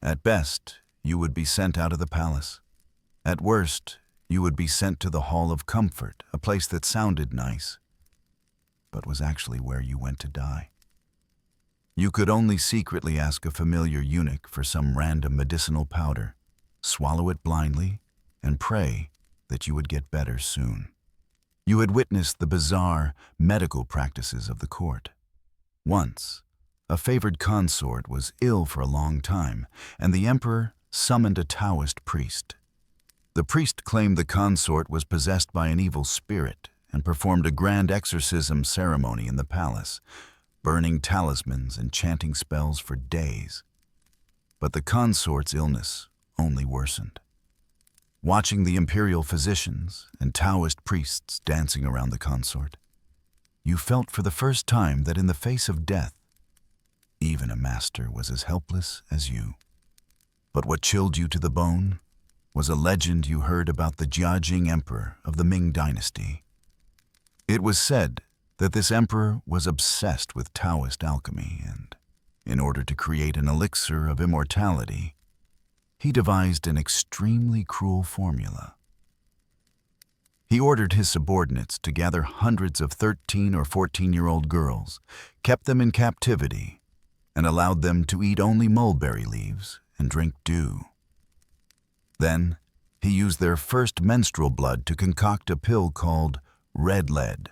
At best, you would be sent out of the palace. At worst, you would be sent to the Hall of Comfort, a place that sounded nice, but was actually where you went to die. You could only secretly ask a familiar eunuch for some random medicinal powder, swallow it blindly, and pray that you would get better soon. You had witnessed the bizarre medical practices of the court. Once, a favored consort was ill for a long time, and the emperor summoned a Taoist priest. The priest claimed the consort was possessed by an evil spirit and performed a grand exorcism ceremony in the palace, burning talismans and chanting spells for days. But the consort's illness only worsened. Watching the Imperial physicians and Taoist priests dancing around the consort, you felt for the first time that in the face of death, even a master was as helpless as you. But what chilled you to the bone was a legend you heard about the Jiajing Emperor of the Ming Dynasty. It was said that this emperor was obsessed with Taoist alchemy, and in order to create an elixir of immortality, he devised an extremely cruel formula. He ordered his subordinates to gather hundreds of 13 or 14-year-old girls, kept them in captivity, and allowed them to eat only mulberry leaves and drink dew. Then, he used their first menstrual blood to concoct a pill called red lead.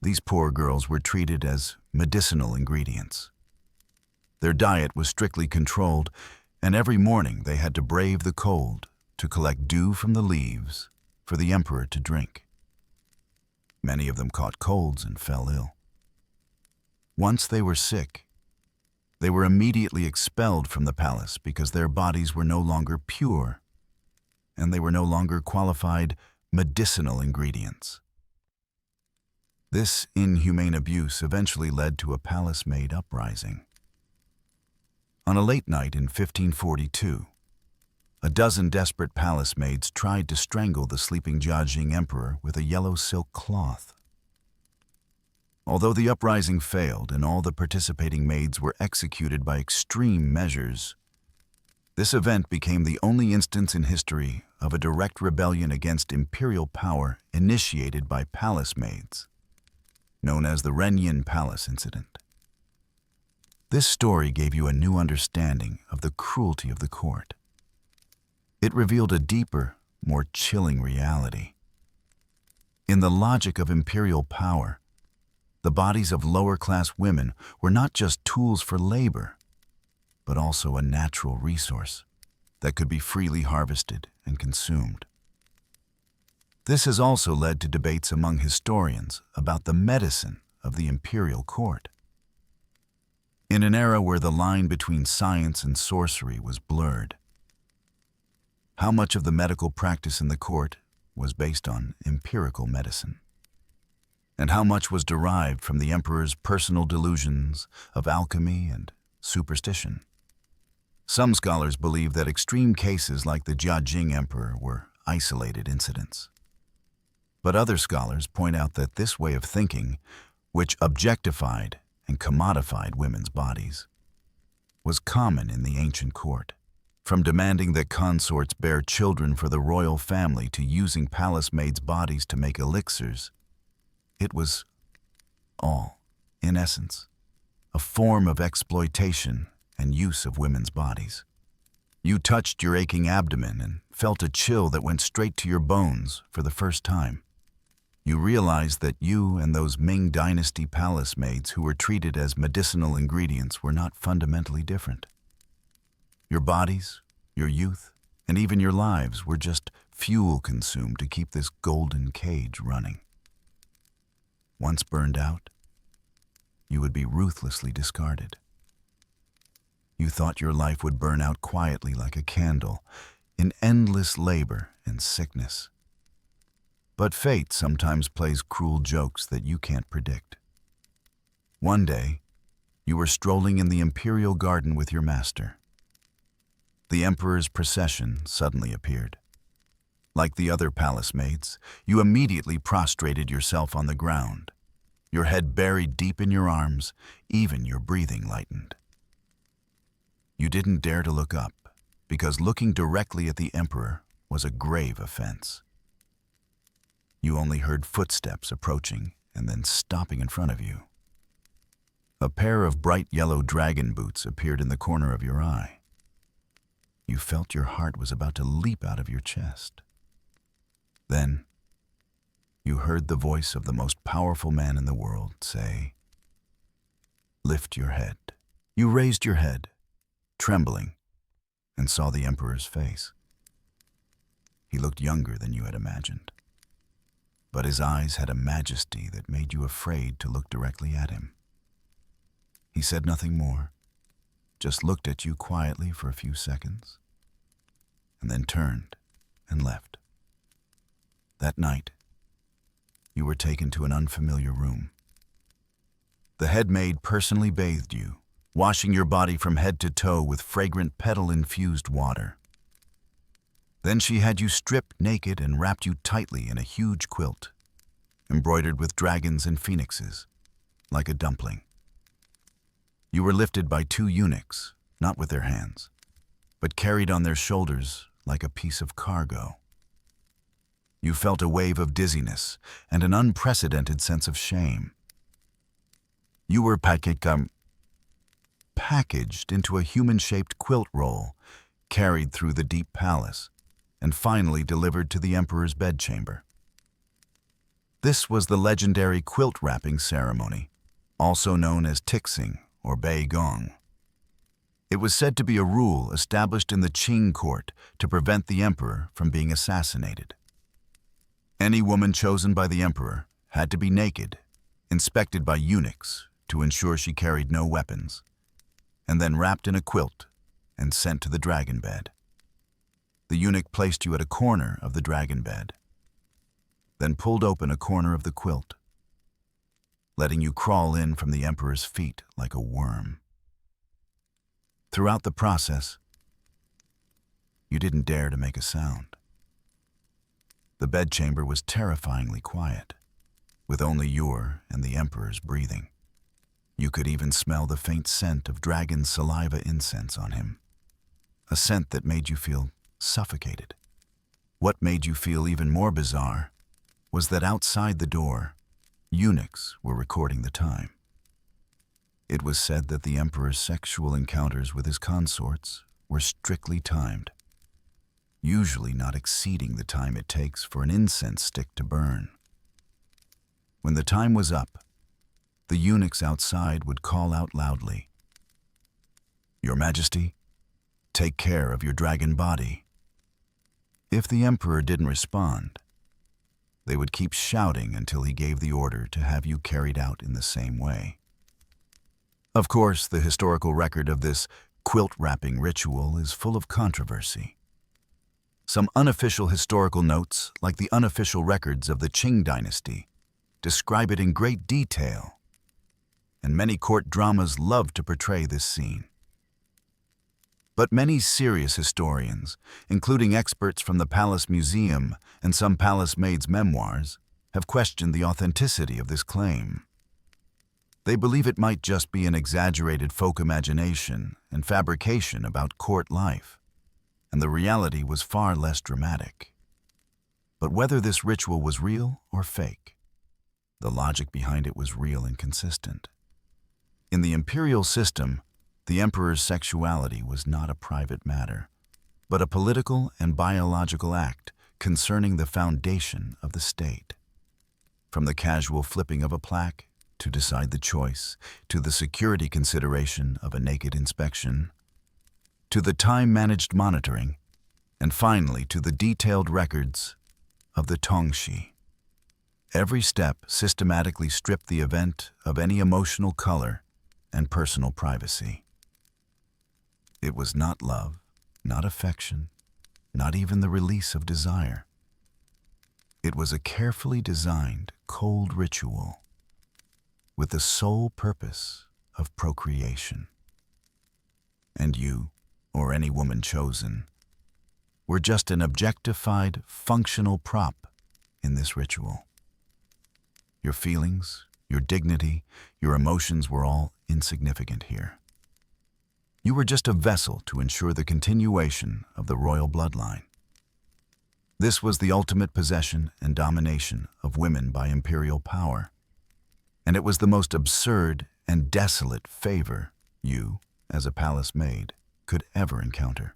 These poor girls were treated as medicinal ingredients. Their diet was strictly controlled, and every morning they had to brave the cold to collect dew from the leaves for the emperor to drink. Many of them caught colds and fell ill. Once they were sick, they were immediately expelled from the palace because their bodies were no longer pure, and they were no longer qualified medicinal ingredients. This inhumane abuse eventually led to a palace-maid uprising. On a late night in 1542, a dozen desperate palace maids tried to strangle the sleeping Jiajing emperor with a yellow silk cloth. Although the uprising failed and all the participating maids were executed by extreme measures, this event became the only instance in history of a direct rebellion against imperial power initiated by palace maids, known as the Renyin Palace Incident. This story gave you a new understanding of the cruelty of the court. It revealed a deeper, more chilling reality. In the logic of imperial power, the bodies of lower-class women were not just tools for labor, but also a natural resource that could be freely harvested and consumed. This has also led to debates among historians about the medicine of the imperial court. In an era where the line between science and sorcery was blurred, how much of the medical practice in the court was based on empirical medicine? And how much was derived from the emperor's personal delusions of alchemy and superstition? Some scholars believe that extreme cases like the Jiajing emperor were isolated incidents. But other scholars point out that this way of thinking, which objectified and commodified women's bodies, was common in the ancient court. From demanding that consorts bear children for the royal family to using palace maids' bodies to make elixirs, it was all, in essence, a form of exploitation and use of women's bodies. You touched your aching abdomen and felt a chill that went straight to your bones for the first time. You realized that you and those Ming Dynasty palace maids who were treated as medicinal ingredients were not fundamentally different. Your bodies, your youth, and even your lives were just fuel consumed to keep this golden cage running. Once burned out, you would be ruthlessly discarded. You thought your life would burn out quietly like a candle, in endless labor and sickness. But fate sometimes plays cruel jokes that you can't predict. One day, you were strolling in the Imperial garden with your master. The emperor's procession suddenly appeared. Like the other palace maids, you immediately prostrated yourself on the ground, your head buried deep in your arms, even your breathing lightened. You didn't dare to look up, because looking directly at the emperor was a grave offense. You only heard footsteps approaching and then stopping in front of you. A pair of bright yellow dragon boots appeared in the corner of your eye. You felt your heart was about to leap out of your chest. Then, you heard the voice of the most powerful man in the world say, "Lift your head." You raised your head, trembling, and saw the emperor's face. He looked younger than you had imagined, but his eyes had a majesty that made you afraid to look directly at him. He said nothing more, just looked at you quietly for a few seconds, and then turned and left. That night, you were taken to an unfamiliar room. The head maid personally bathed you, washing your body from head to toe with fragrant petal-infused water. Then she had you stripped naked and wrapped you tightly in a huge quilt, embroidered with dragons and phoenixes, like a dumpling. You were lifted by two eunuchs, not with their hands, but carried on their shoulders like a piece of cargo. You felt a wave of dizziness and an unprecedented sense of shame. You were packaged into a human-shaped quilt roll, carried through the deep palace, and finally delivered to the emperor's bedchamber. This was the legendary quilt wrapping ceremony, also known as tixing or bei gong. It was said to be a rule established in the Qing court to prevent the emperor from being assassinated. Any woman chosen by the emperor had to be naked, inspected by eunuchs to ensure she carried no weapons, and then wrapped in a quilt and sent to the dragon bed. The eunuch placed you at a corner of the dragon bed, then pulled open a corner of the quilt, letting you crawl in from the emperor's feet like a worm. Throughout the process, you didn't dare to make a sound. The bedchamber was terrifyingly quiet, with only your and the emperor's breathing. You could even smell the faint scent of dragon saliva incense on him, a scent that made you feel suffocated. What made you feel even more bizarre was that outside the door, eunuchs were recording the time. It was said that the emperor's sexual encounters with his consorts were strictly timed, usually not exceeding the time it takes for an incense stick to burn. When the time was up, the eunuchs outside would call out loudly, "Your Majesty, take care of your dragon body." If the emperor didn't respond, They would keep shouting until he gave the order to have you carried out in the same way. Of course, the historical record of this quilt-wrapping ritual is full of controversy. Some unofficial historical notes, like the unofficial records of the Qing dynasty, describe it in great detail, and many court dramas love to portray this scene. But many serious historians, including experts from the Palace Museum and some Palace Maids' memoirs, have questioned the authenticity of this claim. They believe it might just be an exaggerated folk imagination and fabrication about court life, and the reality was far less dramatic. But whether this ritual was real or fake, the logic behind it was real and consistent. In the imperial system, the emperor's sexuality was not a private matter, but a political and biological act concerning the foundation of the state. From the casual flipping of a plaque to decide the choice, to the security consideration of a naked inspection, to the time-managed monitoring, and finally to the detailed records of the tongxi. Every step systematically stripped the event of any emotional color and personal privacy. It was not love, not affection, not even the release of desire. It was a carefully designed, cold ritual with the sole purpose of procreation. And you, or any woman chosen, were just an objectified, functional prop in this ritual. Your feelings, your dignity, your emotions were all insignificant here. You were just a vessel to ensure the continuation of the royal bloodline. This was the ultimate possession and domination of women by imperial power, and it was the most absurd and desolate favor you, as a palace maid, could ever encounter.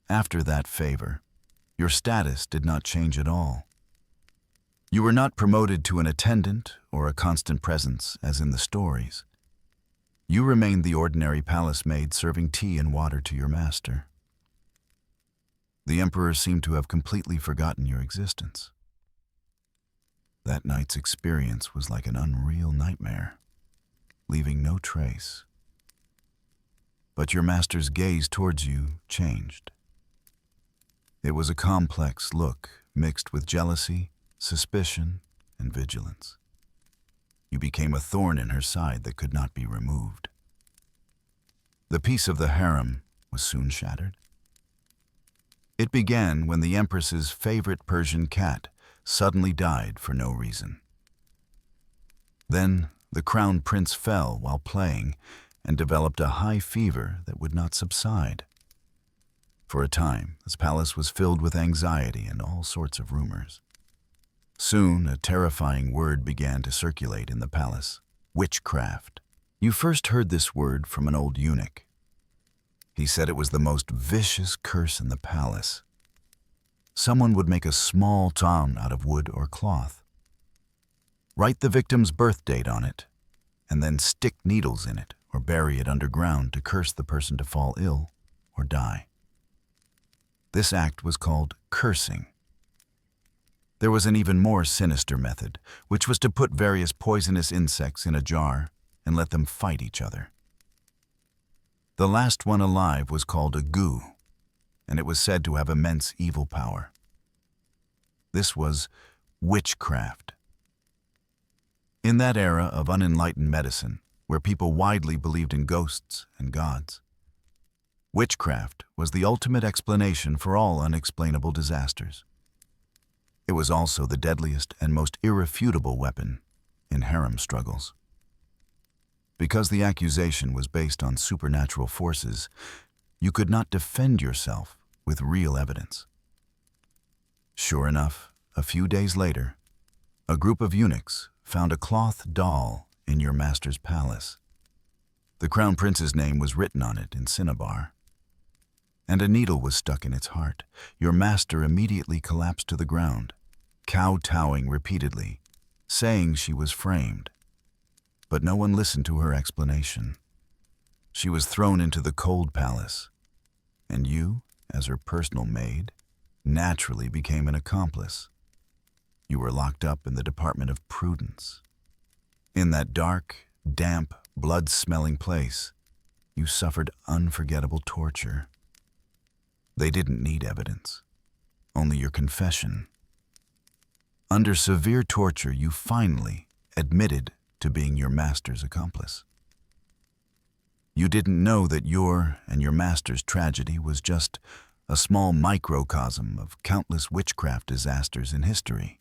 After that favor, your status did not change at all. You were not promoted to an attendant or a constant presence as in the stories. You remained the ordinary palace maid serving tea and water to your master. The emperor seemed to have completely forgotten your existence. That night's experience was like an unreal nightmare, leaving no trace. But your master's gaze towards you changed. It was a complex look mixed with jealousy, suspicion, and vigilance. You became a thorn in her side that could not be removed. The peace of the harem was soon shattered. It began when the Empress's favorite Persian cat suddenly died for no reason. Then the crown prince fell while playing and developed a high fever that would not subside. For a time, his palace was filled with anxiety and all sorts of rumors. Soon, a terrifying word began to circulate in the palace: witchcraft. You first heard this word from an old eunuch. He said it was the most vicious curse in the palace. Someone would make a small town out of wood or cloth, write the victim's birth date on it, and then stick needles in it or bury it underground to curse the person to fall ill or die. This act was called cursing. There was an even more sinister method, which was to put various poisonous insects in a jar and let them fight each other. The last one alive was called a goo, and it was said to have immense evil power. This was witchcraft. In that era of unenlightened medicine, where people widely believed in ghosts and gods, witchcraft was the ultimate explanation for all unexplainable disasters. It was also the deadliest and most irrefutable weapon in harem struggles. Because the accusation was based on supernatural forces, you could not defend yourself with real evidence. Sure enough, a few days later, a group of eunuchs found a cloth doll in your master's palace. The crown prince's name was written on it in cinnabar, and a needle was stuck in its heart. Your master immediately collapsed to the ground, kowtowing repeatedly, saying she was framed. But no one listened to her explanation. She was thrown into the cold palace, and you, as her personal maid, naturally became an accomplice. You were locked up in the Department of Prudence. In that dark, damp, blood-smelling place, you suffered unforgettable torture. They didn't need evidence, only your confession. Under severe torture, you finally admitted to being your master's accomplice. You didn't know that your and your master's tragedy was just a small microcosm of countless witchcraft disasters in history.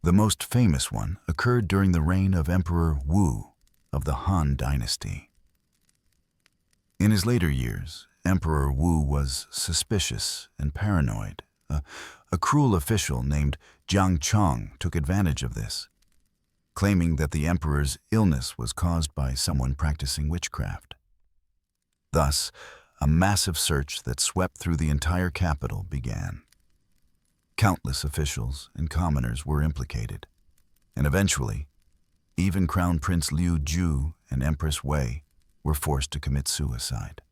The most famous one occurred during the reign of Emperor Wu of the Han Dynasty. In his later years, Emperor Wu was suspicious and paranoid. A cruel official named Jiang Chong took advantage of this, claiming that the emperor's illness was caused by someone practicing witchcraft. Thus, a massive search that swept through the entire capital began. Countless officials and commoners were implicated, and eventually, even Crown Prince Liu Ju and Empress Wei were forced to commit suicide.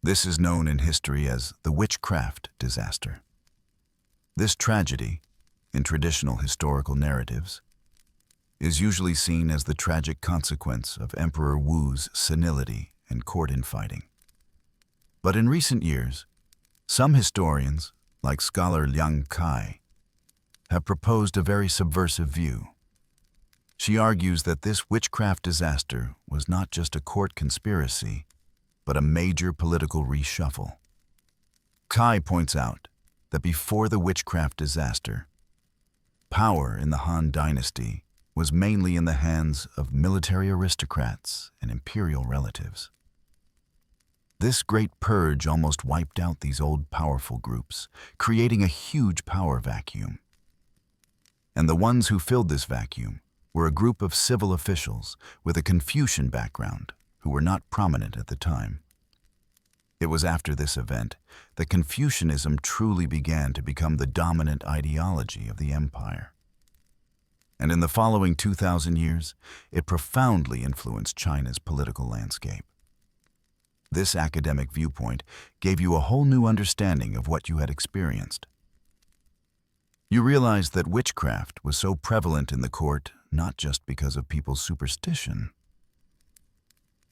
This is known in history as the witchcraft disaster. This tragedy, in traditional historical narratives, is usually seen as the tragic consequence of Emperor Wu's senility and court infighting. But in recent years, some historians, like scholar Liang Kai, have proposed a very subversive view. She argues that this witchcraft disaster was not just a court conspiracy, but a major political reshuffle. Kai points out that before the witchcraft disaster, power in the Han Dynasty was mainly in the hands of military aristocrats and imperial relatives. This great purge almost wiped out these old powerful groups, creating a huge power vacuum. And the ones who filled this vacuum were a group of civil officials with a Confucian background who were not prominent at the time. It was after this event that Confucianism truly began to become the dominant ideology of the empire. And in the following 2,000 years, it profoundly influenced China's political landscape. This academic viewpoint gave you a whole new understanding of what you had experienced. You realized that witchcraft was so prevalent in the court not just because of people's superstition.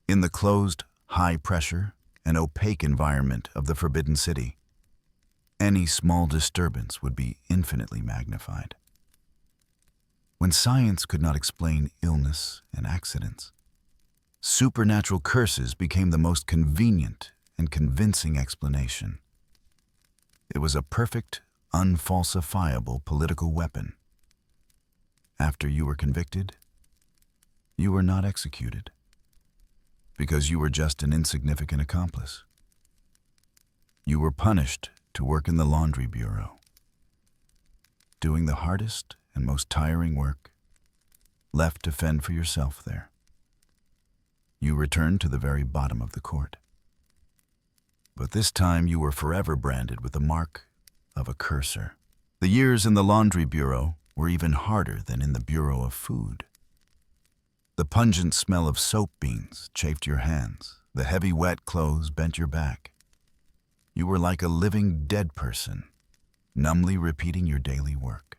In the closed, high-pressure, and opaque environment of the Forbidden City, any small disturbance would be infinitely magnified. When science could not explain illness and accidents, supernatural curses became the most convenient and convincing explanation. It was a perfect, unfalsifiable political weapon. After you were convicted, you were not executed, because you were just an insignificant accomplice. You were punished to work in the laundry bureau, doing the hardest and most tiring work, left to fend for yourself there. You returned to the very bottom of the court. But this time you were forever branded with the mark of a cursor. The years in the laundry bureau were even harder than in the bureau of food. The pungent smell of soap beans chafed your hands. The heavy, wet clothes bent your back. You were like a living dead person, numbly repeating your daily work.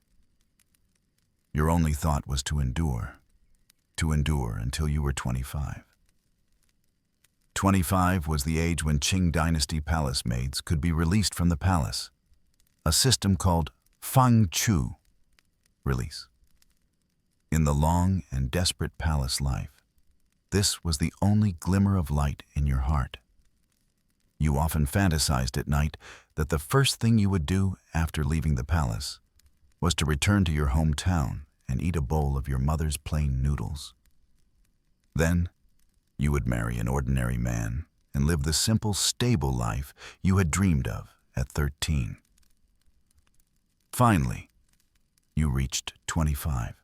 Your only thought was to endure until you were 25. 25 was the age when Qing Dynasty palace maids could be released from the palace, a system called Fang Chu, release. In the long and desperate palace life, this was the only glimmer of light in your heart. You often fantasized at night that the first thing you would do after leaving the palace was to return to your hometown and eat a bowl of your mother's plain noodles. Then, you would marry an ordinary man and live the simple, stable life you had dreamed of at 13. Finally, you reached 25.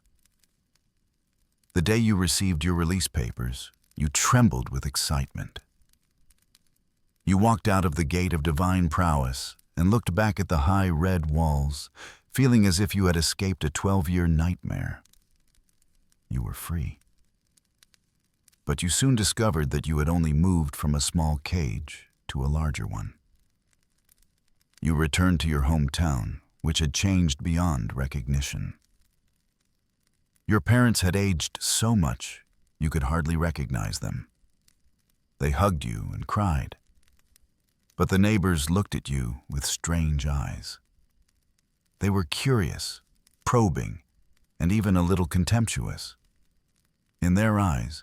The day you received your release papers, you trembled with excitement. You walked out of the gate of divine prowess and looked back at the high red walls, feeling as if you had escaped a 12-year nightmare. You were free. But you soon discovered that you had only moved from a small cage to a larger one. You returned to your hometown, which had changed beyond recognition. Your parents had aged so much you could hardly recognize them. They hugged you and cried, but the neighbors looked at you with strange eyes. They were curious, probing, and even a little contemptuous. In their eyes,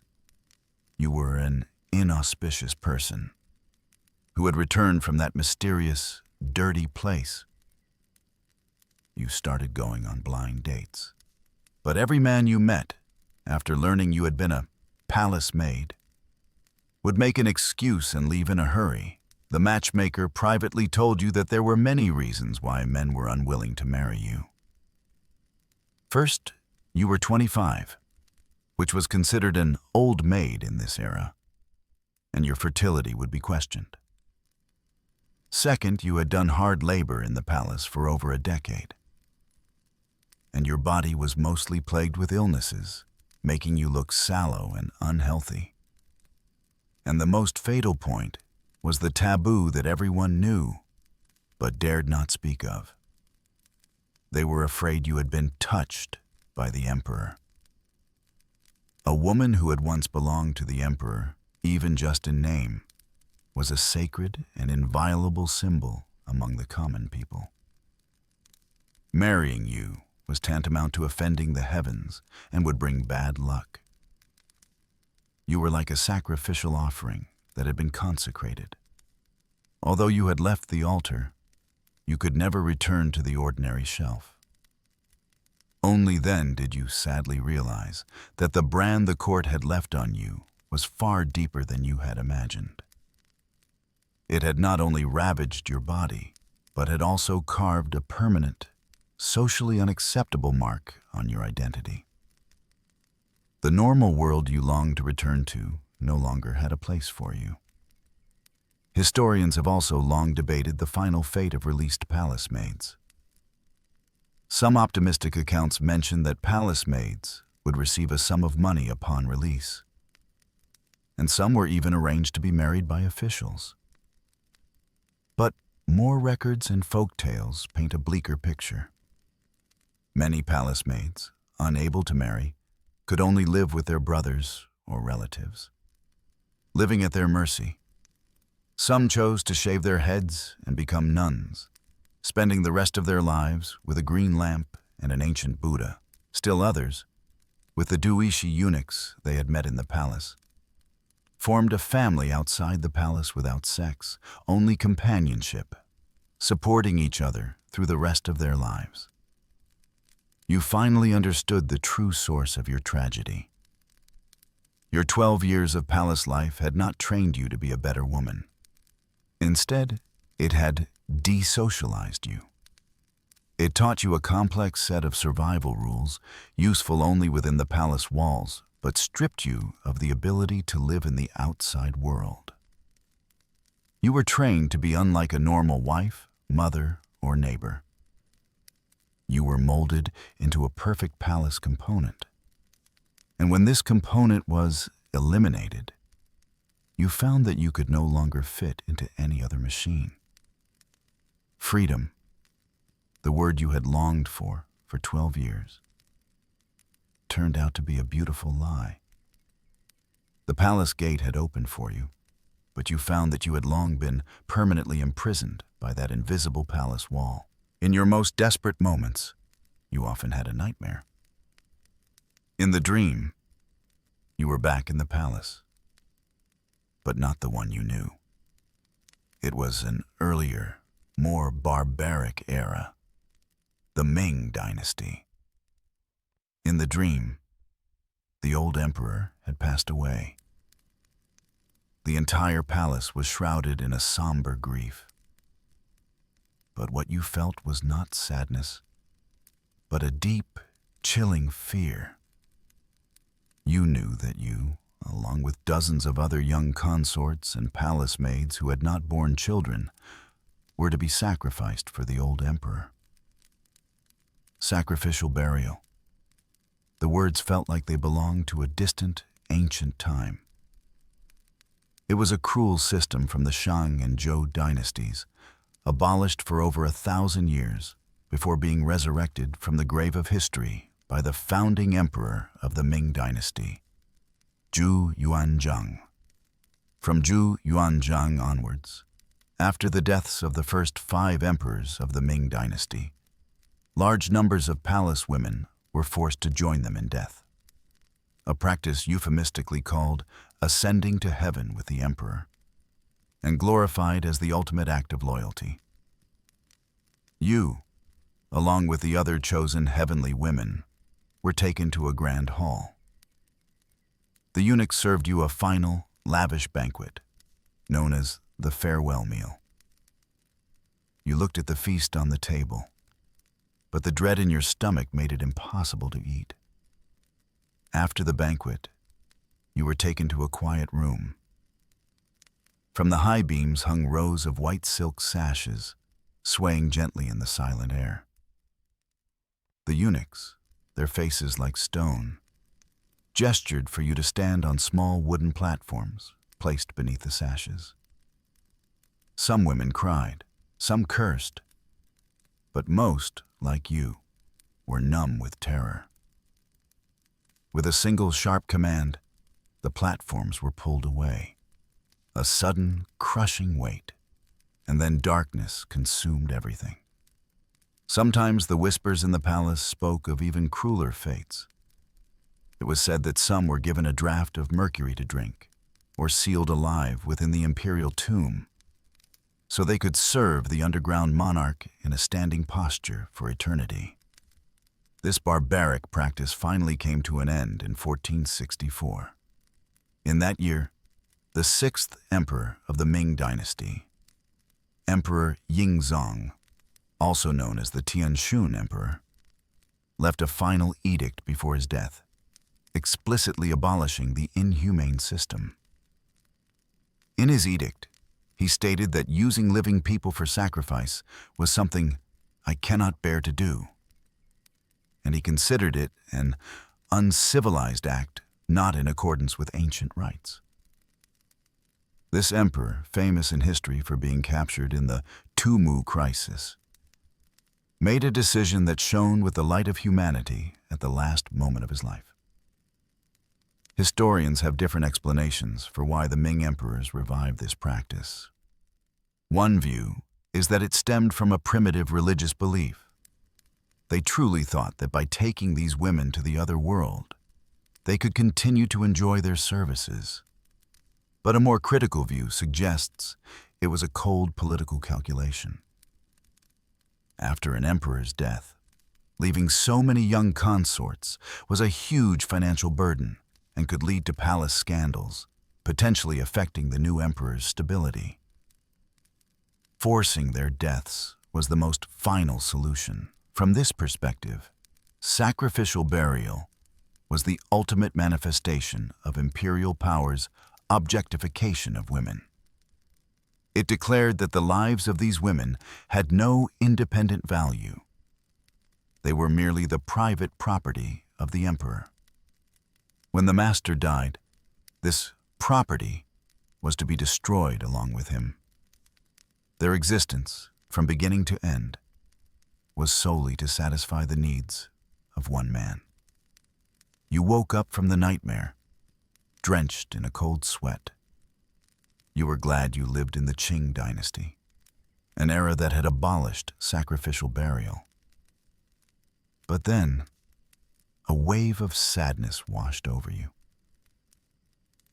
you were an inauspicious person who had returned from that mysterious, dirty place. You started going on blind dates. But every man you met, after learning you had been a palace maid, would make an excuse and leave in a hurry. The matchmaker privately told you that there were many reasons why men were unwilling to marry you. First, you were 25, which was considered an old maid in this era, and your fertility would be questioned. Second, you had done hard labor in the palace for over a decade, and your body was mostly plagued with illnesses, making you look sallow and unhealthy. And the most fatal point was the taboo that everyone knew, but dared not speak of. They were afraid you had been touched by the emperor. A woman who had once belonged to the emperor, even just in name, was a sacred and inviolable symbol among the common people. Marrying you was tantamount to offending the heavens and would bring bad luck. You were like a sacrificial offering that had been consecrated. Although you had left the altar, you could never return to the ordinary shelf. Only then did you sadly realize that the brand the court had left on you was far deeper than you had imagined. It had not only ravaged your body, but had also carved a permanent, socially unacceptable mark on your identity. The normal world you longed to return to no longer had a place for you. Historians have also long debated the final fate of released palace maids. Some optimistic accounts mention that palace maids would receive a sum of money upon release, and some were even arranged to be married by officials. But more records and folk tales paint a bleaker picture. Many palace maids, unable to marry, could only live with their brothers or relatives, living at their mercy. Some chose to shave their heads and become nuns, spending the rest of their lives with a green lamp and an ancient Buddha. Still others, with the Duishi eunuchs they had met in the palace, formed a family outside the palace without sex, only companionship, supporting each other through the rest of their lives. You finally understood the true source of your tragedy. Your 12 years of palace life had not trained you to be a better woman. Instead, it had desocialized you. It taught you a complex set of survival rules, useful only within the palace walls, but stripped you of the ability to live in the outside world. You were trained to be unlike a normal wife, mother, or neighbor. You were molded into a perfect palace component. And when this component was eliminated, you found that you could no longer fit into any other machine. Freedom, the word you had longed for 12 years, turned out to be a beautiful lie. The palace gate had opened for you, but you found that you had long been permanently imprisoned by that invisible palace wall. In your most desperate moments, you often had a nightmare. In the dream, you were back in the palace, but not the one you knew. It was an earlier, more barbaric era, the Ming dynasty. In the dream, the old emperor had passed away. The entire palace was shrouded in a somber grief. But what you felt was not sadness, but a deep, chilling fear. You knew that you, along with dozens of other young consorts and palace maids who had not borne children, were to be sacrificed for the old emperor. Sacrificial burial. The words felt like they belonged to a distant, ancient time. It was a cruel system from the Shang and Zhou dynasties, abolished for over 1,000 years before being resurrected from the grave of history by the founding emperor of the Ming dynasty, Zhu Yuanzhang. From Zhu Yuanzhang onwards, after the deaths of the first 5 emperors of the Ming dynasty, large numbers of palace women were forced to join them in death, a practice euphemistically called ascending to heaven with the emperor, and glorified as the ultimate act of loyalty. You, along with the other chosen heavenly women, were taken to a grand hall. The eunuch served you a final, lavish banquet, known as the farewell meal. You looked at the feast on the table, but the dread in your stomach made it impossible to eat. After the banquet, you were taken to a quiet room. From the high beams hung rows of white silk sashes, swaying gently in the silent air. The eunuchs, their faces like stone, gestured for you to stand on small wooden platforms placed beneath the sashes. Some women cried, some cursed, but most, like you, were numb with terror. With a single sharp command, the platforms were pulled away. A sudden, crushing weight, and then darkness consumed everything. Sometimes the whispers in the palace spoke of even crueler fates. It was said that some were given a draught of mercury to drink, or sealed alive within the imperial tomb, so they could serve the underground monarch in a standing posture for eternity. This barbaric practice finally came to an end in 1464. In that year, the 6th emperor of the Ming dynasty, Emperor Yingzong, also known as the Tianshun Emperor, left a final edict before his death, explicitly abolishing the inhumane system. In his edict, he stated that using living people for sacrifice was something I cannot bear to do, and he considered it an uncivilized act not in accordance with ancient rites. This emperor, famous in history for being captured in the Tumu crisis, made a decision that shone with the light of humanity at the last moment of his life. Historians have different explanations for why the Ming emperors revived this practice. One view is that it stemmed from a primitive religious belief. They truly thought that by taking these women to the other world, they could continue to enjoy their services. But a more critical view suggests it was a cold political calculation. After an emperor's death, leaving so many young consorts was a huge financial burden and could lead to palace scandals, potentially affecting the new emperor's stability. Forcing their deaths was the most final solution. From this perspective, sacrificial burial was the ultimate manifestation of imperial power's objectification of women. It declared that the lives of these women had no independent value. They were merely the private property of the emperor. When the master died, this property was to be destroyed along with him. Their existence, from beginning to end, was solely to satisfy the needs of one man. You woke up from the nightmare, drenched in a cold sweat. You were glad you lived in the Qing dynasty, an era that had abolished sacrificial burial. But then, a wave of sadness washed over you.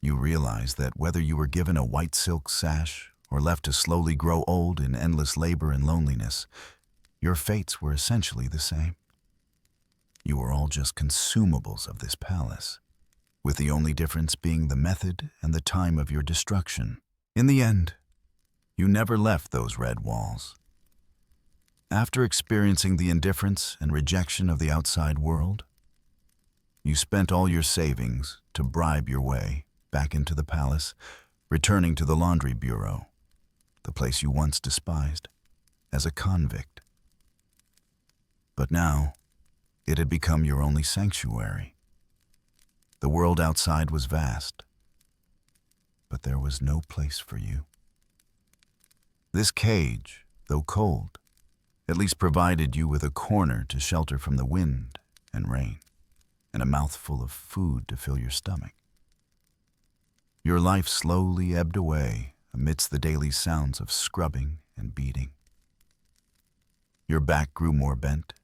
You realized that whether you were given a white silk sash or left to slowly grow old in endless labor and loneliness, your fates were essentially the same. You were all just consumables of this palace, with the only difference being the method and the time of your destruction. In the end, you never left those red walls. After experiencing the indifference and rejection of the outside world, you spent all your savings to bribe your way back into the palace, returning to the laundry bureau, the place you once despised, as a convict. But now, it had become your only sanctuary. The world outside was vast, but there was no place for you. This cage, though cold, at least provided you with a corner to shelter from the wind and rain, and a mouthful of food to fill your stomach. Your life slowly ebbed away amidst the daily sounds of scrubbing and beating. Your back grew more bent,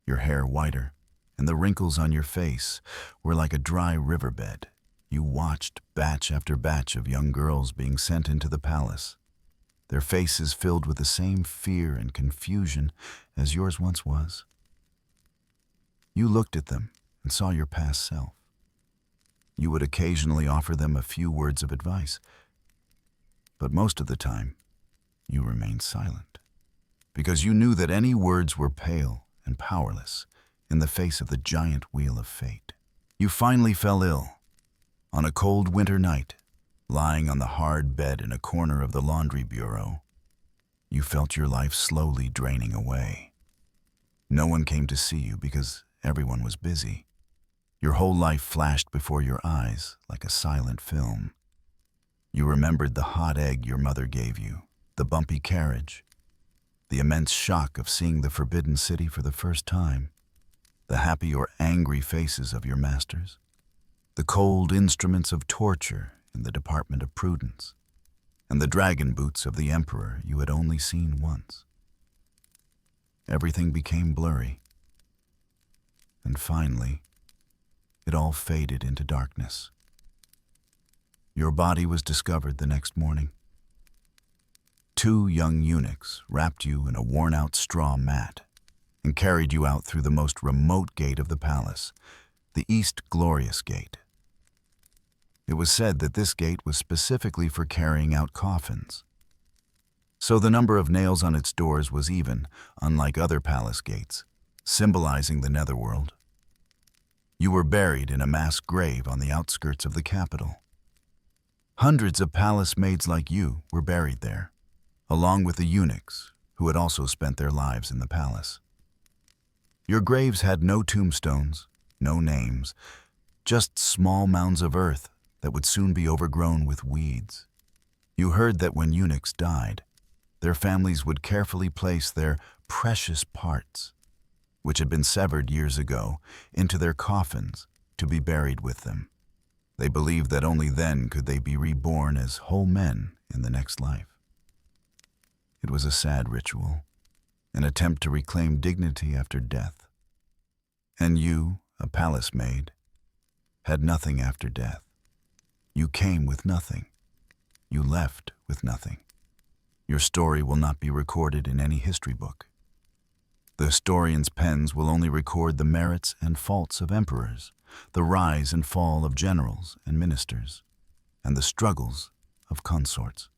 your hair whiter, and the wrinkles on your face were like a dry riverbed. You watched batch after batch of young girls being sent into the palace, their faces filled with the same fear and confusion as yours once was. You looked at them and saw your past self. You would occasionally offer them a few words of advice, but most of the time, you remained silent, because you knew that any words were pale and powerless in the face of the giant wheel of fate. You finally fell ill. On a cold winter night, lying on the hard bed in a corner of the laundry bureau, you felt your life slowly draining away. No one came to see you because everyone was busy. Your whole life flashed before your eyes like a silent film. You remembered the hot egg your mother gave you, the bumpy carriage, the immense shock of seeing the Forbidden City for the first time, the happy or angry faces of your masters, the cold instruments of torture in the Department of Prudence, and the dragon boots of the Emperor you had only seen once. Everything became blurry, and finally, it all faded into darkness. Your body was discovered the next morning. 2 young eunuchs wrapped you in a worn-out straw mat and carried you out through the most remote gate of the palace, the East Glorious Gate. It was said that this gate was specifically for carrying out coffins. So the number of nails on its doors was even, unlike other palace gates, symbolizing the netherworld. You were buried in a mass grave on the outskirts of the capital. Hundreds of palace maids like you were buried there, along with the eunuchs who had also spent their lives in the palace. Your graves had no tombstones, no names, just small mounds of earth that would soon be overgrown with weeds. You heard that when eunuchs died, their families would carefully place their precious parts, which had been severed years ago, into their coffins to be buried with them. They believed that only then could they be reborn as whole men in the next life. It was a sad ritual, an attempt to reclaim dignity after death. And you, a palace maid, had nothing after death. You came with nothing. You left with nothing. Your story will not be recorded in any history book. The historians' pens will only record the merits and faults of emperors, the rise and fall of generals and ministers, and the struggles of consorts.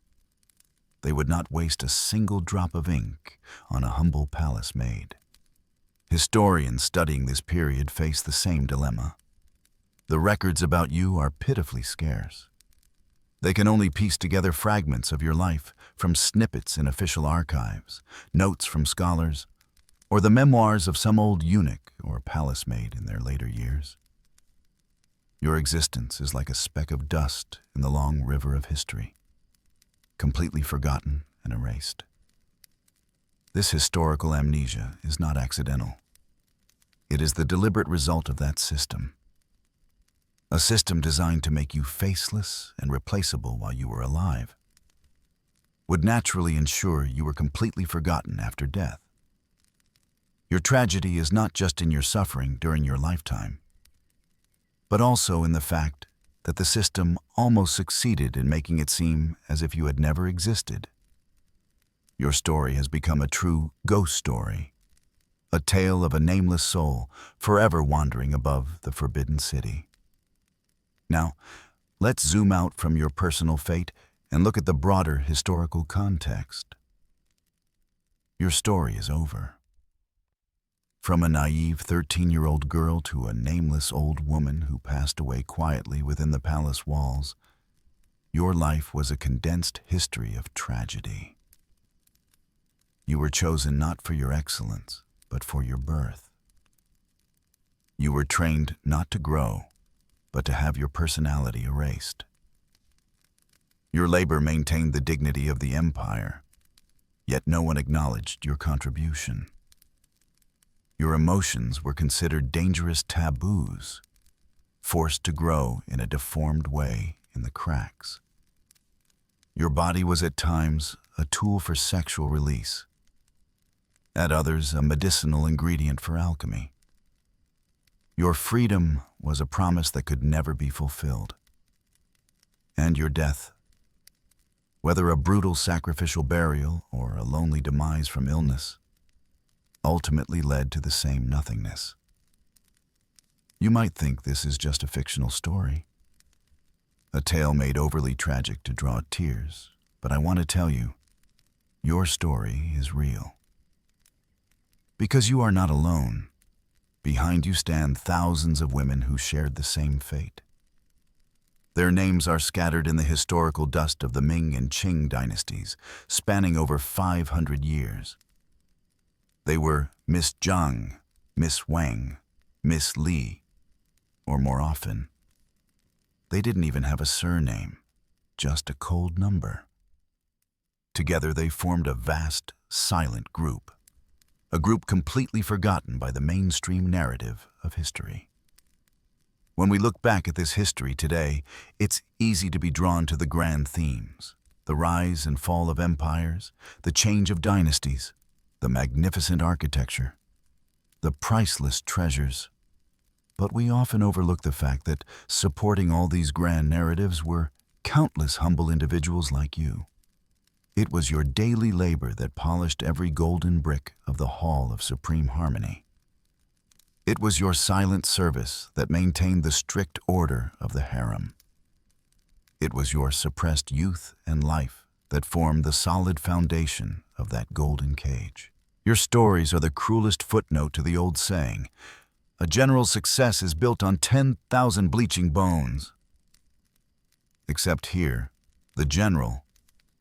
They would not waste a single drop of ink on a humble palace maid. Historians studying this period face the same dilemma. The records about you are pitifully scarce. They can only piece together fragments of your life from snippets in official archives, notes from scholars, or the memoirs of some old eunuch or palace maid in their later years. Your existence is like a speck of dust in the long river of history, completely forgotten and erased. This historical amnesia is not accidental. It is the deliberate result of that system. A system designed to make you faceless and replaceable while you were alive would naturally ensure you were completely forgotten after death. Your tragedy is not just in your suffering during your lifetime, but also in the fact that the system almost succeeded in making it seem as if you had never existed. Your story has become a true ghost story, a tale of a nameless soul forever wandering above the Forbidden City. Now, let's zoom out from your personal fate and look at the broader historical context. Your story is over. From a naive 13-year-old girl to a nameless old woman who passed away quietly within the palace walls, your life was a condensed history of tragedy. You were chosen not for your excellence, but for your birth. You were trained not to grow, but to have your personality erased. Your labor maintained the dignity of the empire, yet no one acknowledged your contribution. Your emotions were considered dangerous taboos, forced to grow in a deformed way in the cracks. Your body was at times a tool for sexual release, at others a medicinal ingredient for alchemy. Your freedom was a promise that could never be fulfilled. And your death, whether a brutal sacrificial burial or a lonely demise from illness, ultimately led to the same nothingness. You might think this is just a fictional story, a tale made overly tragic to draw tears, but I want to tell you, your story is real. Because you are not alone. Behind you stand thousands of women who shared the same fate. Their names are scattered in the historical dust of the Ming and Qing dynasties, spanning over 500 years. They were Miss Zhang, Miss Wang, Miss Li, or more often, they didn't even have a surname, just a cold number. Together they formed a vast, silent group, a group completely forgotten by the mainstream narrative of history. When we look back at this history today, it's easy to be drawn to the grand themes, the rise and fall of empires, the change of dynasties, the magnificent architecture, the priceless treasures. But we often overlook the fact that supporting all these grand narratives were countless humble individuals like you. It was your daily labor that polished every golden brick of the Hall of Supreme Harmony. It was your silent service that maintained the strict order of the harem. It was your suppressed youth and life that formed the solid foundation of that golden cage. Your stories are the cruelest footnote to the old saying, "A general's success is built on 10,000 bleaching bones." Except here, the general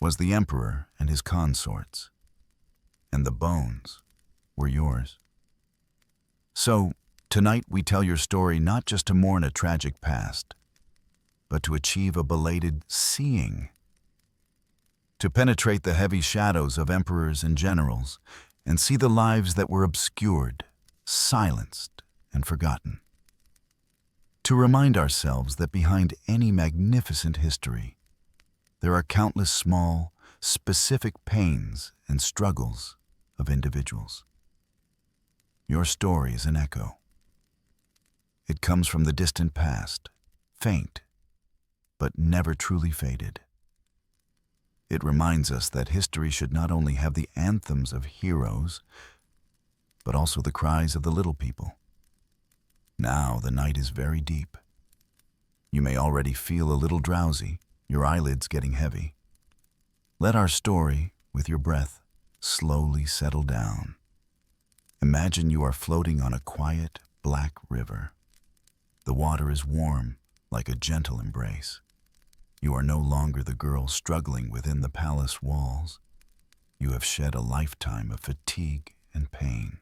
was the emperor and his consorts, and the bones were yours. So, tonight we tell your story not just to mourn a tragic past, but to achieve a belated seeing, to penetrate the heavy shadows of emperors and generals and see the lives that were obscured, silenced, and forgotten. To remind ourselves that behind any magnificent history, there are countless small, specific pains and struggles of individuals. Your story is an echo. It comes from the distant past, faint, but never truly faded. It reminds us that history should not only have the anthems of heroes, but also the cries of the little people. Now the night is very deep. You may already feel a little drowsy, your eyelids getting heavy. Let our story, with your breath, slowly settle down. Imagine you are floating on a quiet, black river. The water is warm, like a gentle embrace. You are no longer the girl struggling within the palace walls. You have shed a lifetime of fatigue and pain.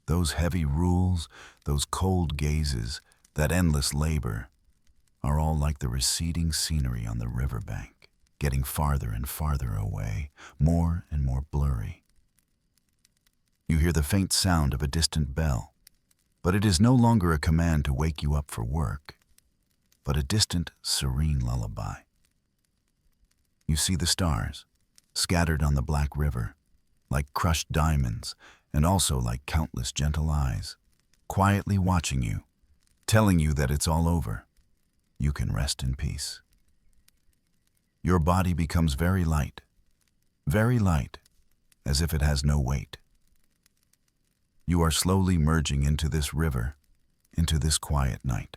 Those heavy rules, those cold gazes, that endless labor, are all like the receding scenery on the riverbank, getting farther and farther away, more and more blurry. You hear the faint sound of a distant bell, but it is no longer a command to wake you up for work, but a distant, serene lullaby. You see the stars, scattered on the black river, like crushed diamonds, and also like countless gentle eyes, quietly watching you, telling you that it's all over. You can rest in peace. Your body becomes very light, as if it has no weight. You are slowly merging into this river, into this quiet night.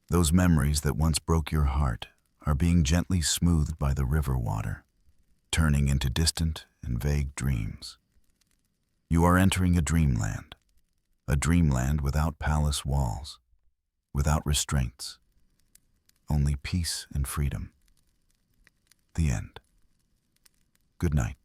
Those memories that once broke your heart are being gently smoothed by the river water, turning into distant and vague dreams. You are entering a dreamland without palace walls, without restraints, only peace and freedom. The end. Good night.